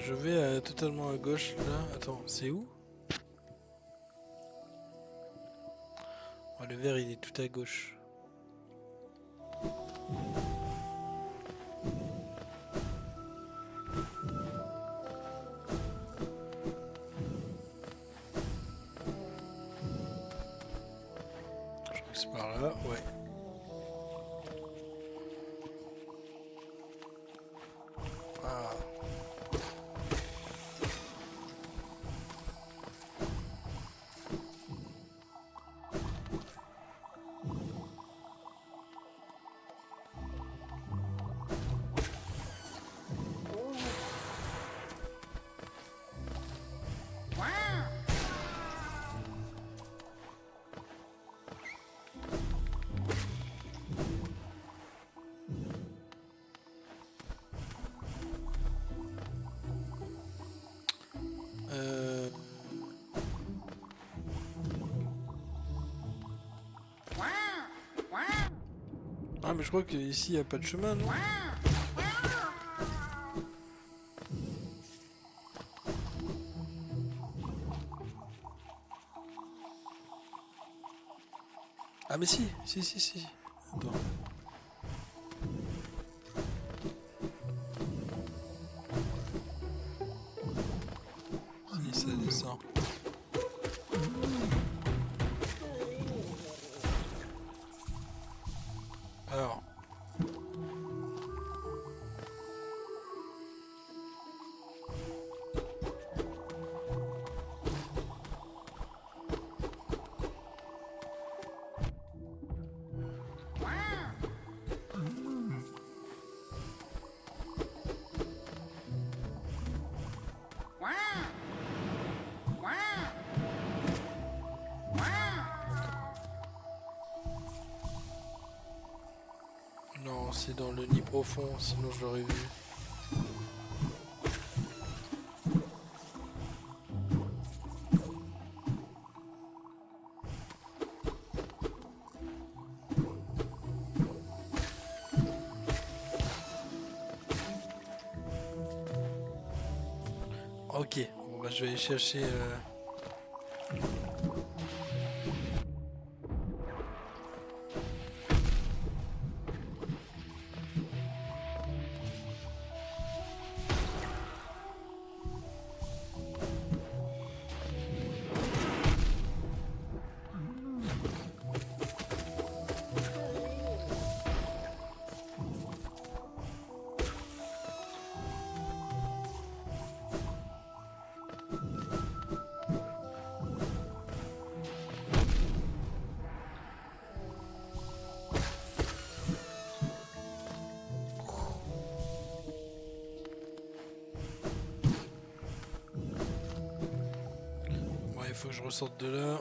Je vais totalement à gauche là. Attends, c'est où? Oh, le vert il est tout à gauche. Je crois que c'est par là, ouais. Ah. Euh... Ah mais je crois qu'ici il n'y a pas de chemin, non? Ah mais si. Attends. Si, ça descend. c'est dans le nid profond, sinon je l'aurais vu. Ok, bon bah je vais aller chercher... il faut que je ressorte de là.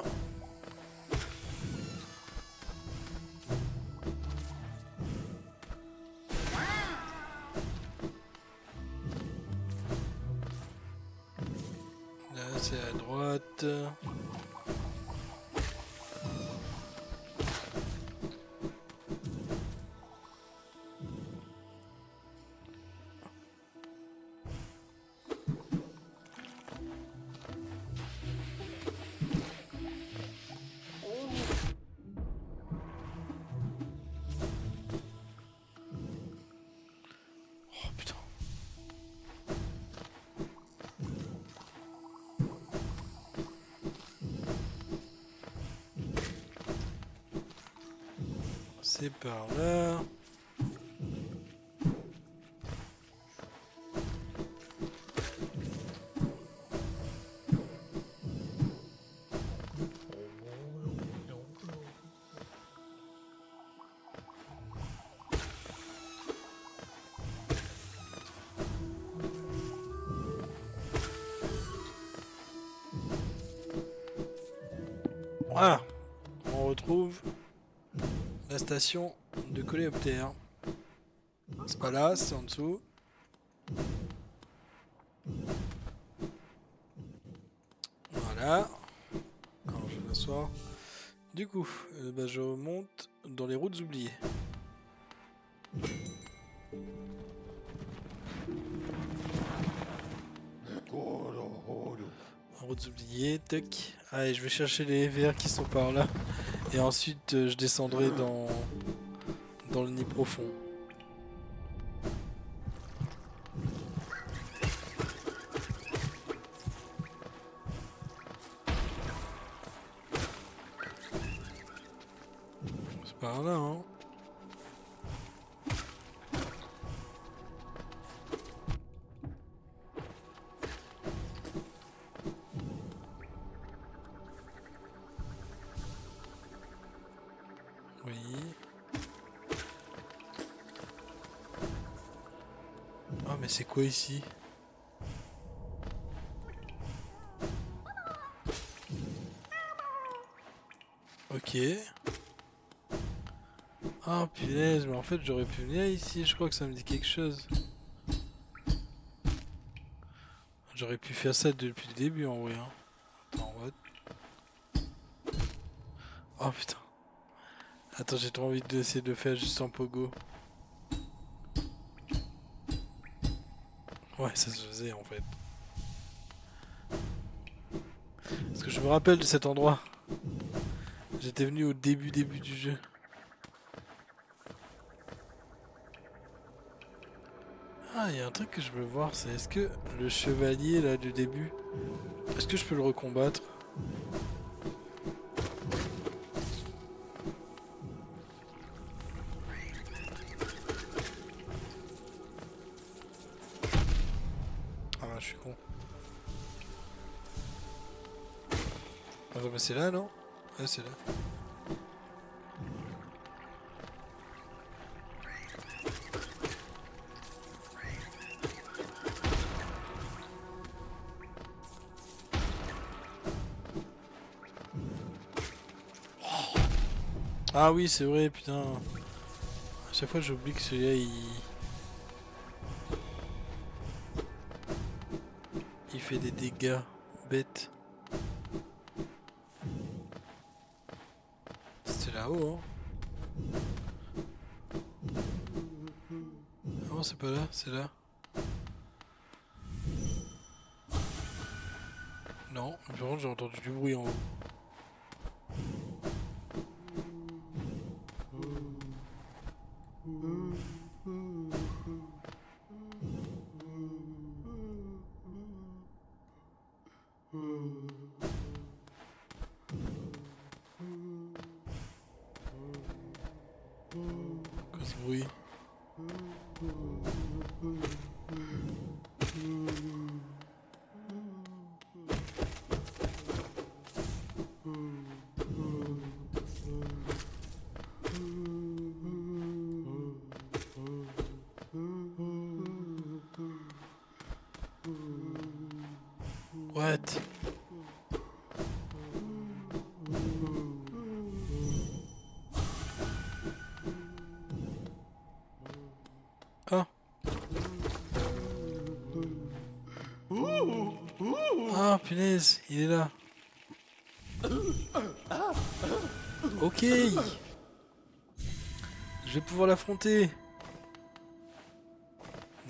Là, c'est à droite. Oh putain. C'est par là. Voilà, on retrouve la station de coléoptère. C'est pas là, c'est en dessous. Voilà. Alors je vais m'asseoir. Du coup, bah, je remonte dans les routes oubliées. Routes oubliées, tac. Allez, je vais chercher les verres qui sont par là. Et ensuite, je descendrai dans le nid profond. C'est par là, hein. Oui. Ah mais c'est quoi ici? Ok. Ah punaise, mais en fait j'aurais pu venir ici, je crois que ça me dit quelque chose. J'aurais pu faire ça depuis le début en vrai. Hein. Attends, what? Oh putain. Attends, j'ai trop envie d'essayer de le faire juste en pogo. Ouais, ça se faisait en fait. Parce que je me rappelle de cet endroit. J'étais venu au début du jeu. Ah, il y a un truc que je veux voir, c'est est-ce que le chevalier là du début, est-ce que je peux le recombattre? Ah, je suis con. Attends, mais c'est là, non? Ouais, c'est là. Ah oui, c'est vrai, putain. chaque fois j'oublie que celui-là il fait des dégâts bêtes. C'était là-haut, hein. Non, c'est pas là, c'est là. Non, par contre j'ai entendu du bruit en haut. Quoi ce bruit? What? Ah. Ah punaise, il est là. Ok. Je vais pouvoir l'affronter.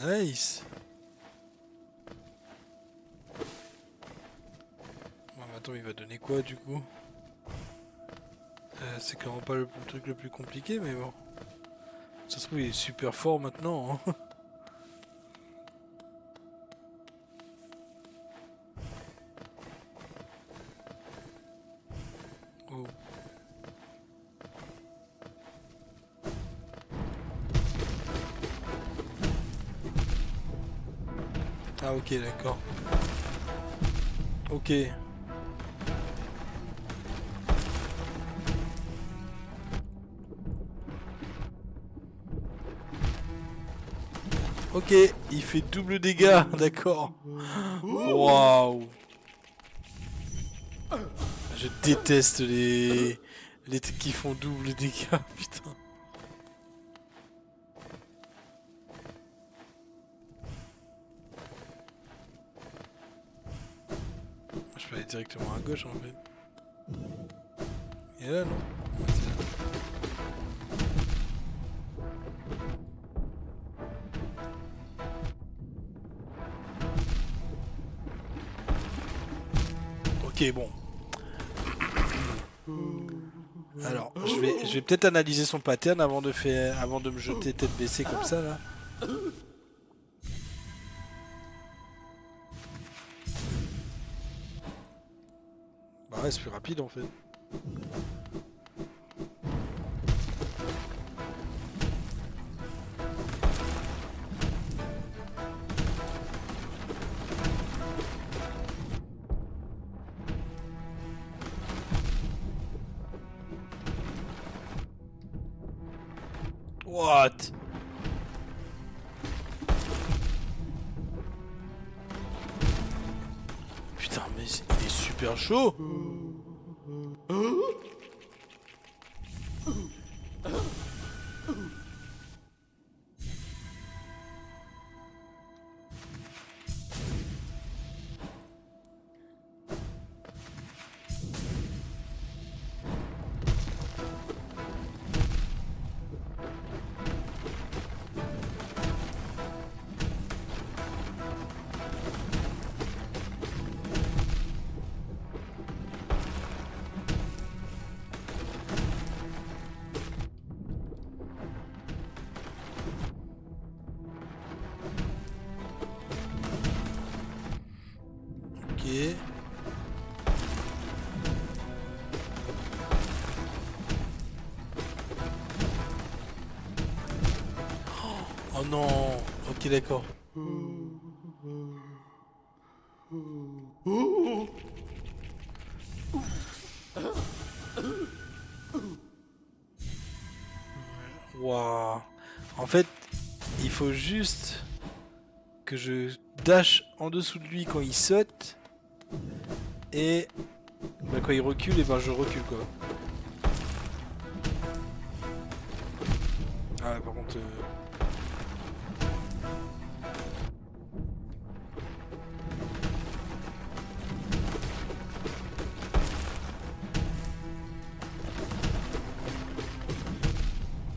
Nice. Bon, mais attends, il va donner quoi du coup? C'est clairement pas le truc le plus compliqué, mais bon. Ça se trouve, il est super fort maintenant. Hein. Oh. Ah ok, d'accord. Ok. Ok, il fait double dégâts, d'accord. Waouh. Je déteste les trucs qui font double dégâts, putain. Je peux aller directement à gauche en fait. Et là non? Ouais, c'est là. Ok, bon. Alors, je vais peut-être analyser son pattern avant de me jeter tête baissée comme ça là. Bah ouais, c'est plus rapide en fait. What? Putain, mais il est super chaud. Ok. Oh non. Ok, d'accord. Waouh. En fait, il faut juste que je dash en dessous de lui quand il saute. Et bah, quand il recule, et ben je recule quoi. Ah Ouais, par contre...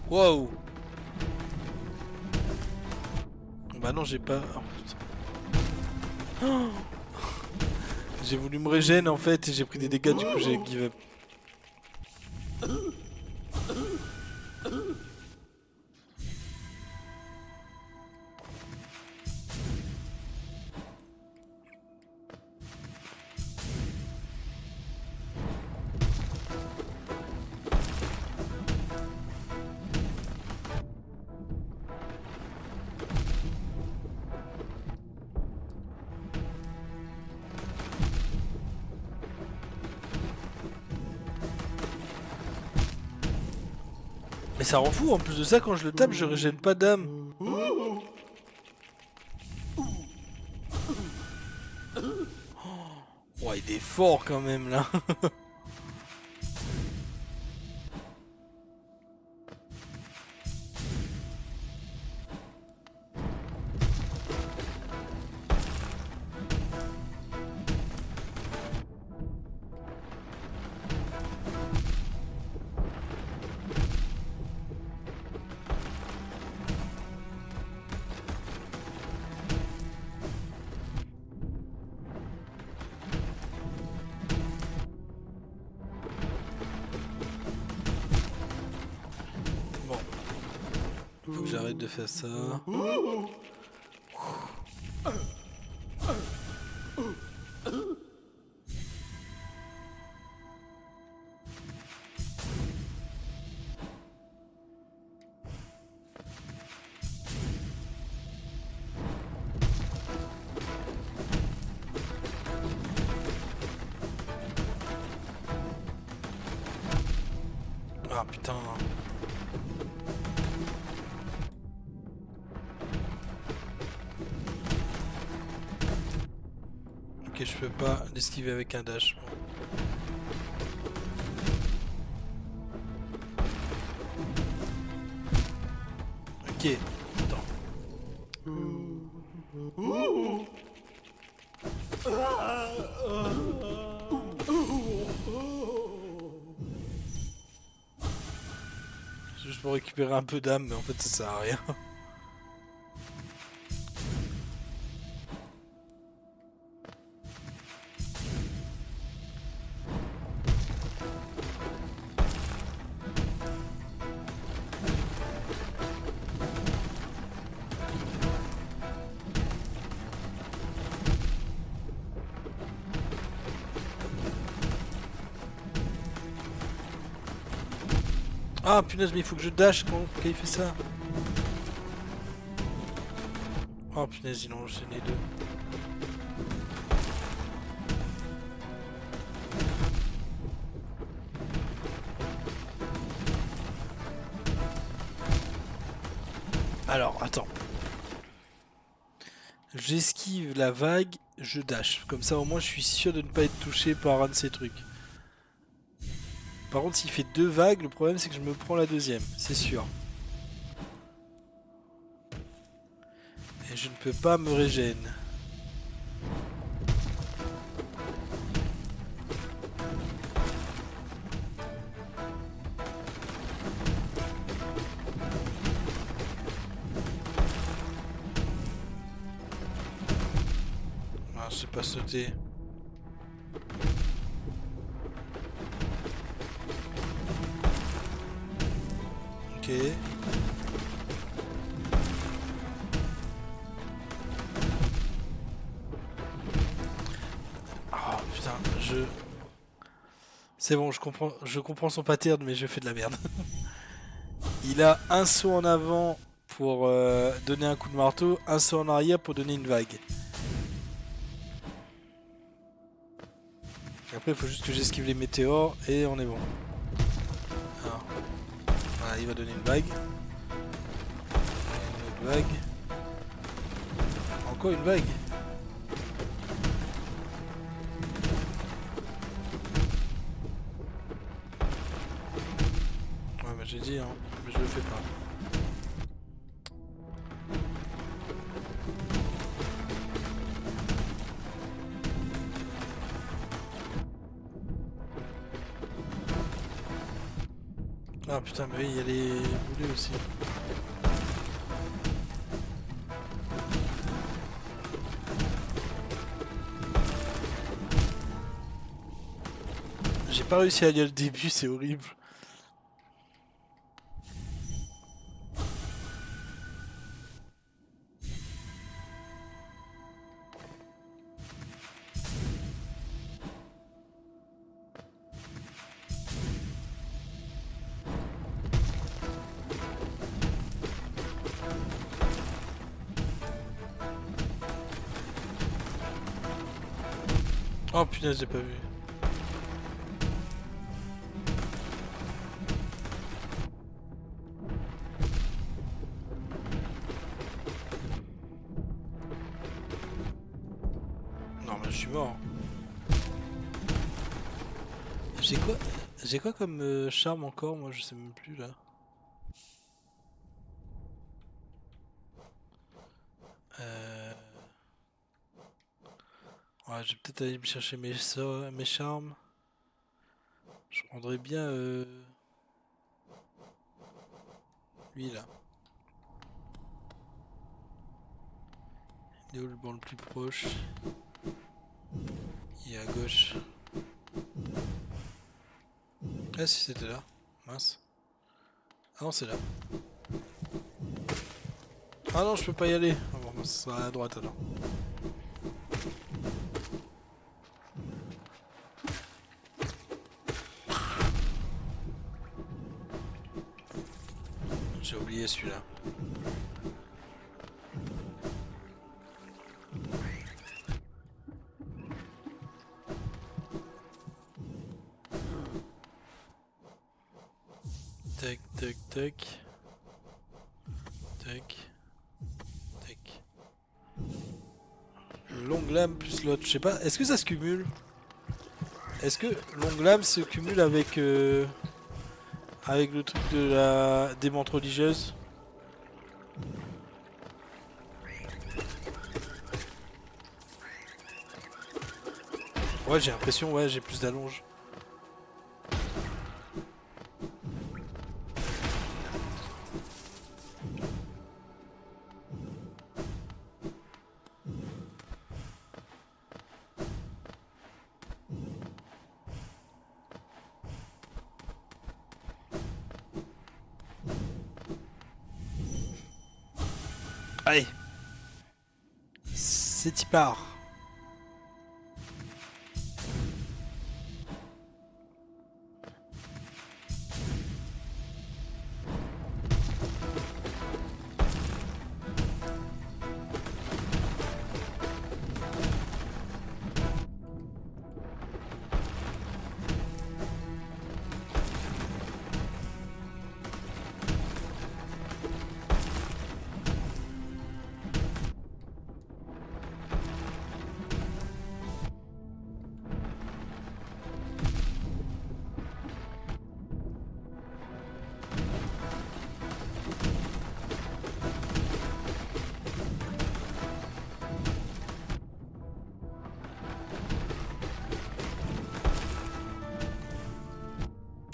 Wow. Bah non, j'ai pas... Oh, putain. Oh, j'ai voulu me régène en fait et j'ai pris des dégâts, du coup j'ai give up. Mais ça rend fou, en plus de ça, quand je le tape, je régène pas d'âme. Oh, il est fort quand même là. Bon, faut que j'arrête de faire ça. Ah putain. Ok, je peux pas l'esquiver avec un dash. Ok, attends. Juste pour récupérer un peu d'âme, mais en fait ça sert à rien. Ah punaise, mais il faut que je dash quand il fait ça. Oh punaise, ils ont enchaîné deux. Alors, attends. J'esquive la vague, je dash. Comme ça, au moins, je suis sûr de ne pas être touché par un de ces trucs. Par contre, s'il fait deux vagues, le problème, c'est que je me prends la deuxième. C'est sûr. Et je ne peux pas me régène. Ah, je sais pas sauter. Ok. Ah putain, c'est bon, je comprends son pattern, mais je fais de la merde. Il a un saut en avant pour donner un coup de marteau, un saut en arrière pour donner une vague. Après, il faut juste que j'esquive les météores et on est bon. Alors, voilà, il va donner une vague. Une autre vague. Encore une vague. Ouais, bah j'ai dit, hein, mais je le fais pas. Ah putain, mais oui, il y a les boulets aussi. J'ai pas réussi à aller au début, c'est horrible. Oh putain, j'ai pas vu. Non mais je suis mort. J'ai quoi? J'ai quoi comme charme encore? Moi je sais même plus là. Euh... Ouais, je vais peut-être aller me chercher mes charmes. Je prendrais bien lui là. Il est où le banc le plus proche? Il est à gauche. Ah si c'était là. Mince. Ah non c'est là. Ah non je peux pas y aller. Ah bon, ça sera à droite alors. J'ai oublié celui-là. Tac tac tac. Tac. Tac. Longue lame plus l'autre. Je sais pas. Est-ce que ça se cumule? Est-ce que longue lame se cumule avec le truc de la démente religieuse? Ouais, j'ai l'impression, ouais, j'ai plus d'allonge. Allez, c'est y part.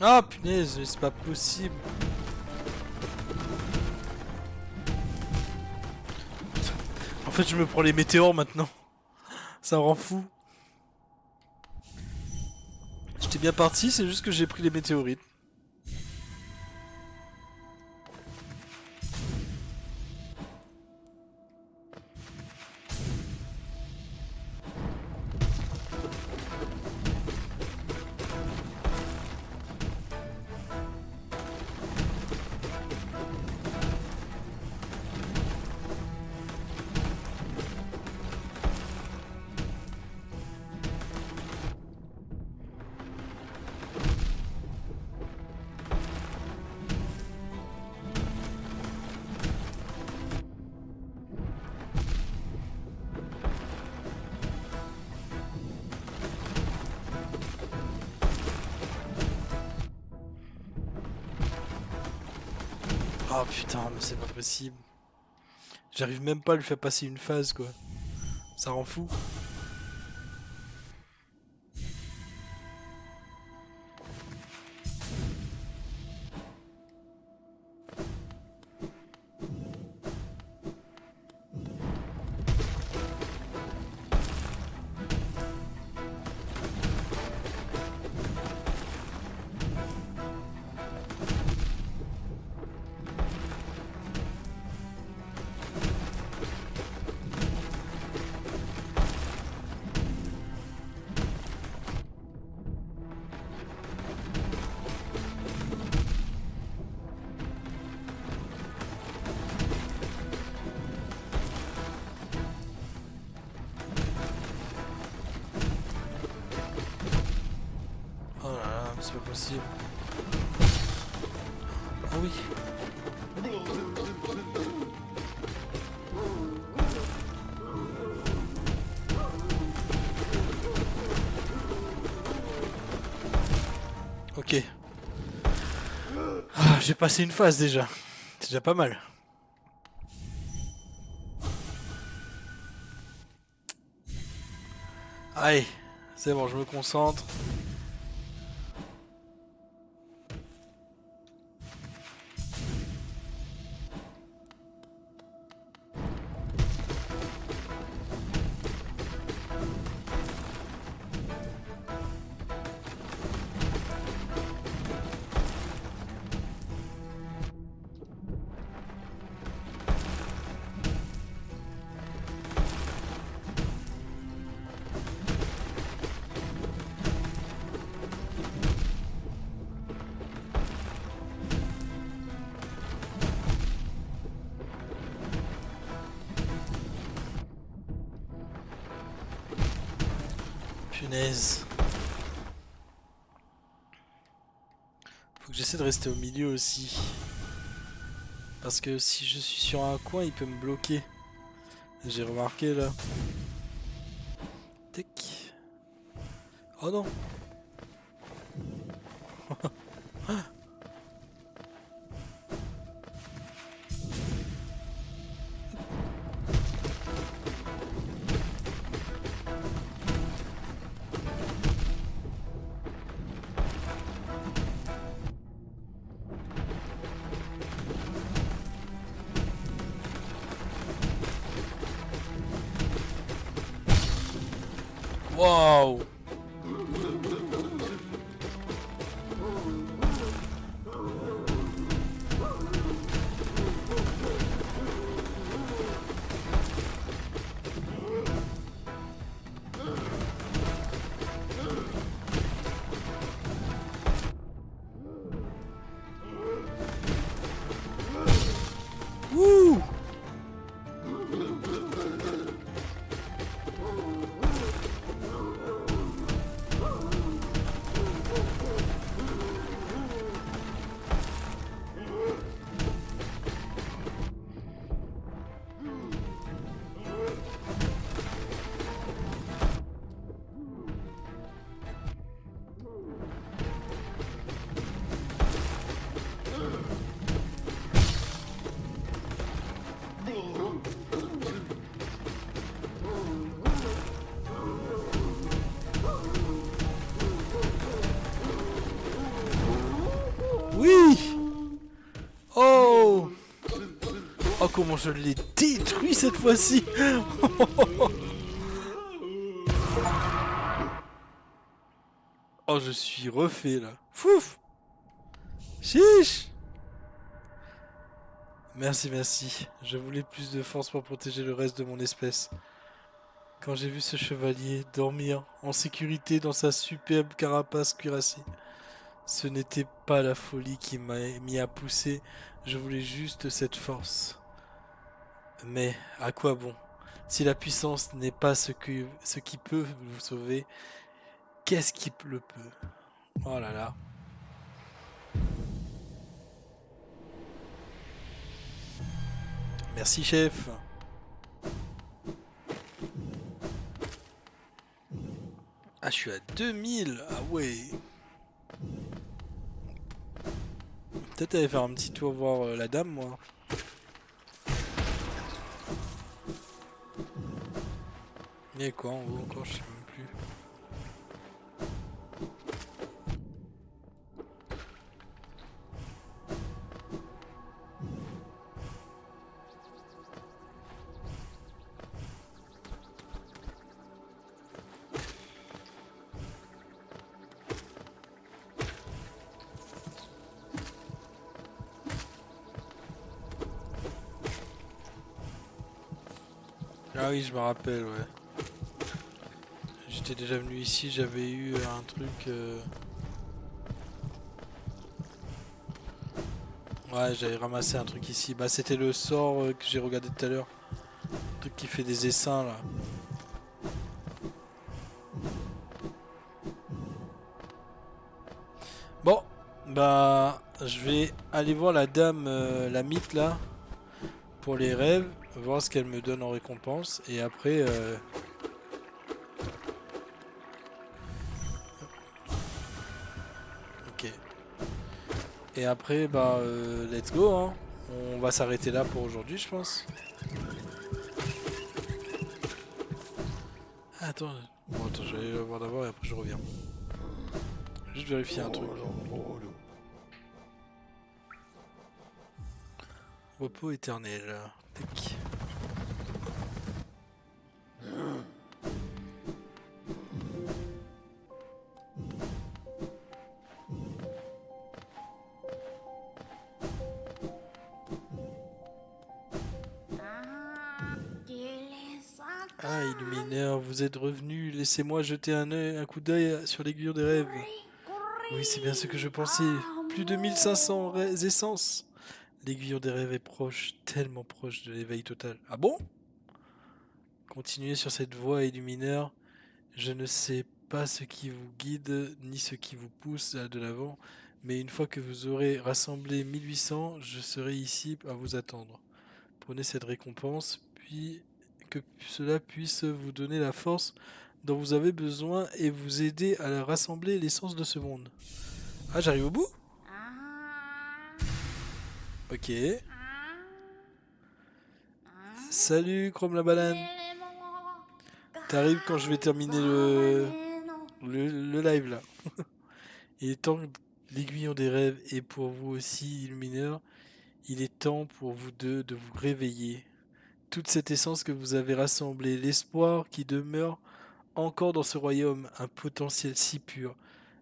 Ah punaise, mais c'est pas possible. En fait, je me prends les météores maintenant. Ça me rend fou. J'étais bien parti, c'est juste que j'ai pris les météorites. Oh putain, mais c'est pas possible. J'arrive même pas à lui faire passer une phase quoi. Ça rend fou. possible. Ah oui. Ok. Ah, j'ai passé une phase déjà. C'est déjà pas mal. Allez, c'est bon, je me concentre. Punaise. Faut que j'essaie de rester au milieu aussi. Parce que si je suis sur un coin, il peut me bloquer. J'ai remarqué là. Tic. Oh non. Waouh. Wouh. Oui. Oh. Oh comment je l'ai détruit cette fois-ci. Oh je suis refait là. Fouf. Chiche. Merci, merci. Je voulais plus de force pour protéger le reste de mon espèce. Quand j'ai vu ce chevalier dormir en sécurité dans sa superbe carapace cuirassée, ce n'était pas la folie qui m'a mis à pousser, je voulais juste cette force. Mais à quoi bon? Si la puissance n'est pas ce qui peut vous sauver, qu'est-ce qui le peut? Oh là là. Merci chef. Ah je suis à 2000. Ah ouais. Peut-être aller faire un petit tour voir la dame moi. Il y a quoi en haut encore, je sais même plus. Ah oui, je me rappelle, ouais. J'étais déjà venu ici, j'avais eu un truc... Ouais, j'avais ramassé un truc ici. Bah, c'était le sort que j'ai regardé tout à l'heure. Un truc qui fait des essaims, là. Bon, Bah, je vais aller voir la dame, la mythe là, pour les rêves, voir ce qu'elle me donne en récompense, et après, ok. Et après, bah, let's go, hein. On va s'arrêter là pour aujourd'hui, je pense. Ah, attends, bon, attends, je vais aller le voir d'abord et après je reviens. Juste vérifier un truc. Repos éternel. Tac. Ah, Illuminaire, vous êtes revenu. Laissez-moi jeter un coup d'œil sur l'aiguillon des rêves. Oui, c'est bien ce que je pensais. Plus de 1500 essences. L'aiguillon des rêves est proche, tellement proche de l'éveil total. Ah bon? Continuez sur cette voie, Illuminaire. Je ne sais pas ce qui vous guide, ni ce qui vous pousse de l'avant, mais une fois que vous aurez rassemblé 1800, je serai ici à vous attendre. Prenez cette récompense, puis que cela puisse vous donner la force dont vous avez besoin et vous aider à rassembler l'essence de ce monde. Ah, j'arrive au bout? Ok. Salut, Chrome la banane. T'arrives quand je vais terminer le live là. Il est temps, l'aiguillon des rêves, et pour vous aussi, Illumineur, il est temps pour vous deux de vous réveiller. Toute cette essence que vous avez rassemblée, l'espoir qui demeure encore dans ce royaume, un potentiel si pur,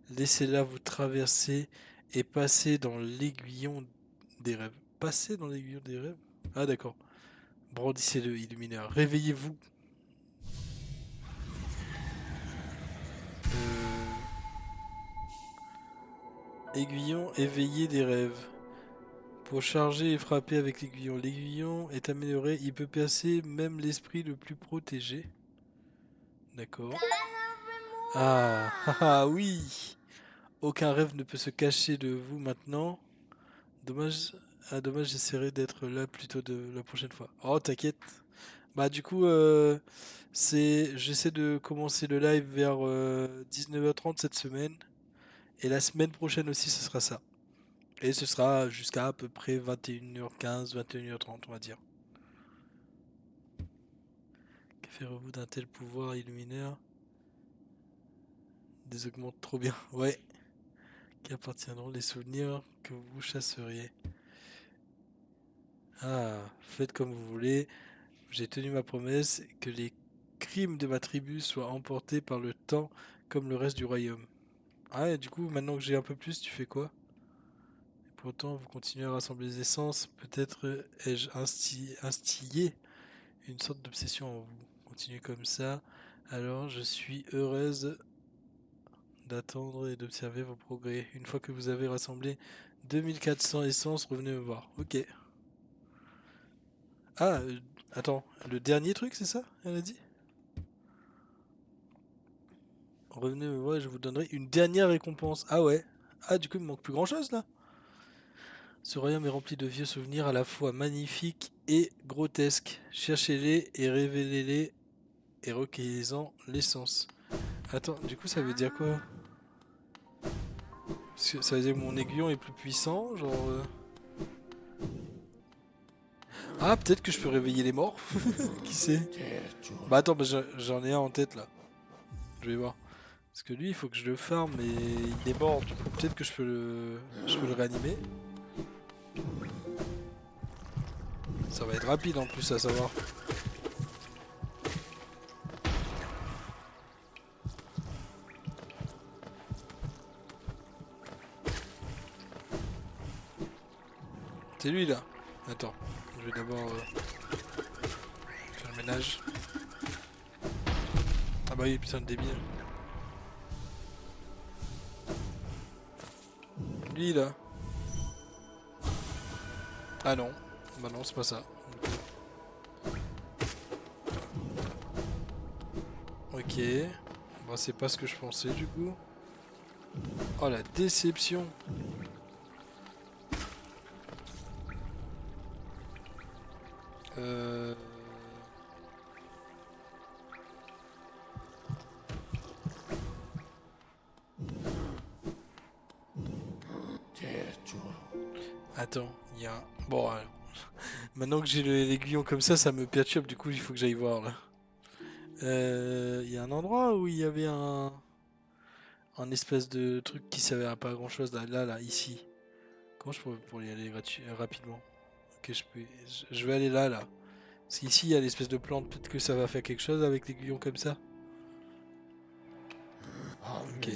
laissez-la vous traverser et passer dans l'aiguillon des rêves. Passer dans l'aiguillon des rêves? Ah d'accord. Brandissez-le, Illumineur. Réveillez-vous. Aiguillon éveillé des rêves. Pour charger et frapper avec l'aiguillon. L'aiguillon est amélioré, il peut percer même l'esprit le plus protégé. D'accord. Ah, ah oui. Aucun rêve ne peut se cacher de vous maintenant. Dommage, dommage, j'essaierai d'être là plutôt de la prochaine fois. Oh, t'inquiète. Bah du coup, j'essaie de commencer le live vers 19h30 cette semaine. Et la semaine prochaine aussi, ce sera ça. Et ce sera jusqu'à à peu près 21h15, 21h30, on va dire. Que ferez-vous d'un tel pouvoir illuminaire? Des augmente trop bien. Ouais. Qui appartiendront les souvenirs que vous chasseriez. Ah, faites comme vous voulez. J'ai tenu ma promesse que les crimes de ma tribu soient emportés par le temps comme le reste du royaume. Ah, et du coup, maintenant que j'ai un peu plus, tu fais quoi? Pourtant, vous continuez à rassembler les essences. Peut-être ai-je instillé une sorte d'obsession en vous. Continuez comme ça. Alors, je suis heureuse d'attendre et d'observer vos progrès. Une fois que vous avez rassemblé 2400 essences, revenez me voir. Ok. Ah, attends, le dernier truc, c'est ça? Elle a dit? Revenez me voir et je vous donnerai une dernière récompense. Ah ouais. Ah, du coup, il me manque plus grand chose là. Ce royaume est rempli de vieux souvenirs à la fois magnifiques et grotesques. Cherchez-les et révélez-les et recueillez-en l'essence. Attends, du coup, ça veut dire quoi? Parce que ça veut dire que mon aiguillon est plus puissant, genre. Ah, peut-être que je peux réveiller les morts. Qui sait? Bah attends, bah, j'en ai un en tête là. Je vais voir. Parce que lui, il faut que je le farme, mais il est mort. Du coup, peut-être que je peux le réanimer. Ça va être rapide en plus à savoir. C'est lui là. Attends, je vais d'abord faire le ménage. Ah bah oui, putain de débile. Lui là. Ah non. Bah non, c'est pas ça. Ok. Bah c'est pas ce que je pensais du coup. Oh la déception. Euh... Attends, il y a un... Bon, alors. Maintenant que j'ai l'aiguillon comme ça me perturbe, du coup il faut que j'aille voir là. Il y a un endroit où il y avait un espèce de truc qui servait à pas grand chose là, ici. Comment je pourrais pour y aller rapidement? Ok, je vais aller là. Parce qu'ici il y a l'espèce de plante, peut-être que ça va faire quelque chose avec l'aiguillon comme ça. Ok.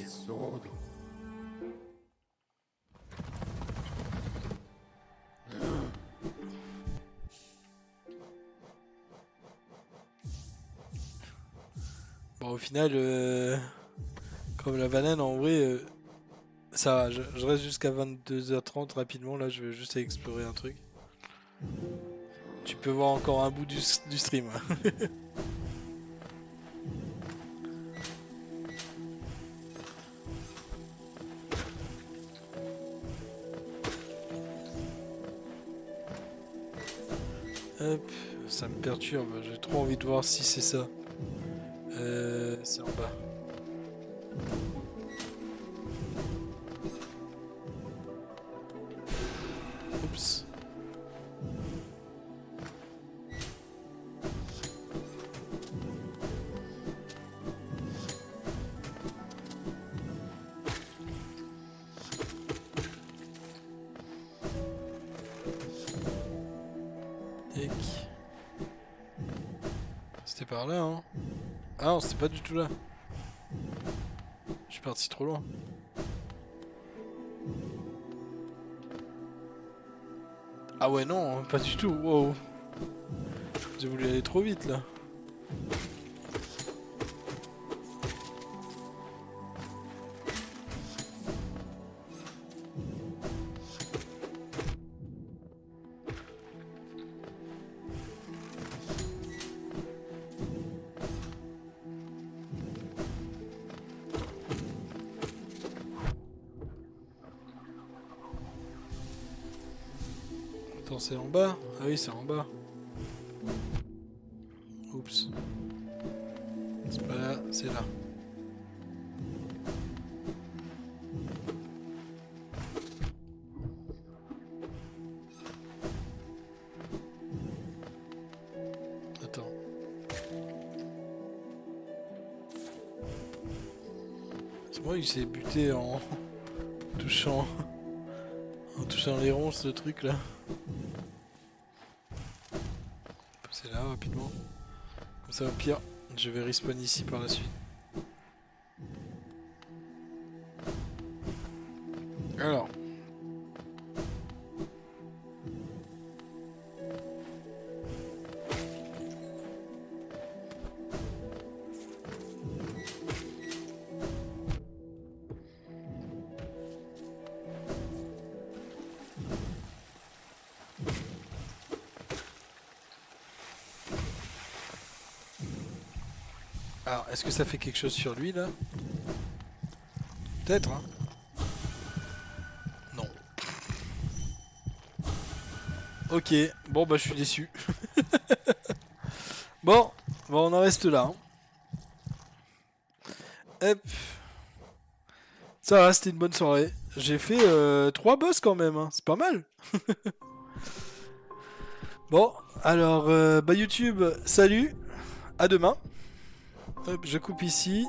Bon, au final, comme la banane, en vrai, ça va. Je reste jusqu'à 22h30 rapidement. Là, je vais juste aller explorer un truc. Tu peux voir encore un bout du stream. Hop, ça me perturbe. J'ai trop envie de voir si c'est ça. C'est en bas. Oups. Tac. C'était par là, hein. Ah non, c'était pas du tout là. Je suis parti trop loin. Ah ouais, non, pas du tout. Wow. J'ai voulu aller trop vite là. Attends, c'est en bas? Ah oui, c'est en bas. Oups. C'est pas là, c'est là. Attends. C'est moi qui s'est buté en touchant... en touchant les ronds, ce truc là. C'est là, rapidement. Comme ça, au pire, je vais respawn ici par la suite. Alors. Alors, est-ce que ça fait quelque chose sur lui là? Peut-être, hein? Non. Ok, bon bah je suis déçu. Bon, on en reste là. Hein. Hop. Ça va, c'était une bonne soirée. J'ai fait 3 boss quand même, hein. C'est pas mal. Bon, alors, bah YouTube, salut. À demain. Hop, je coupe ici.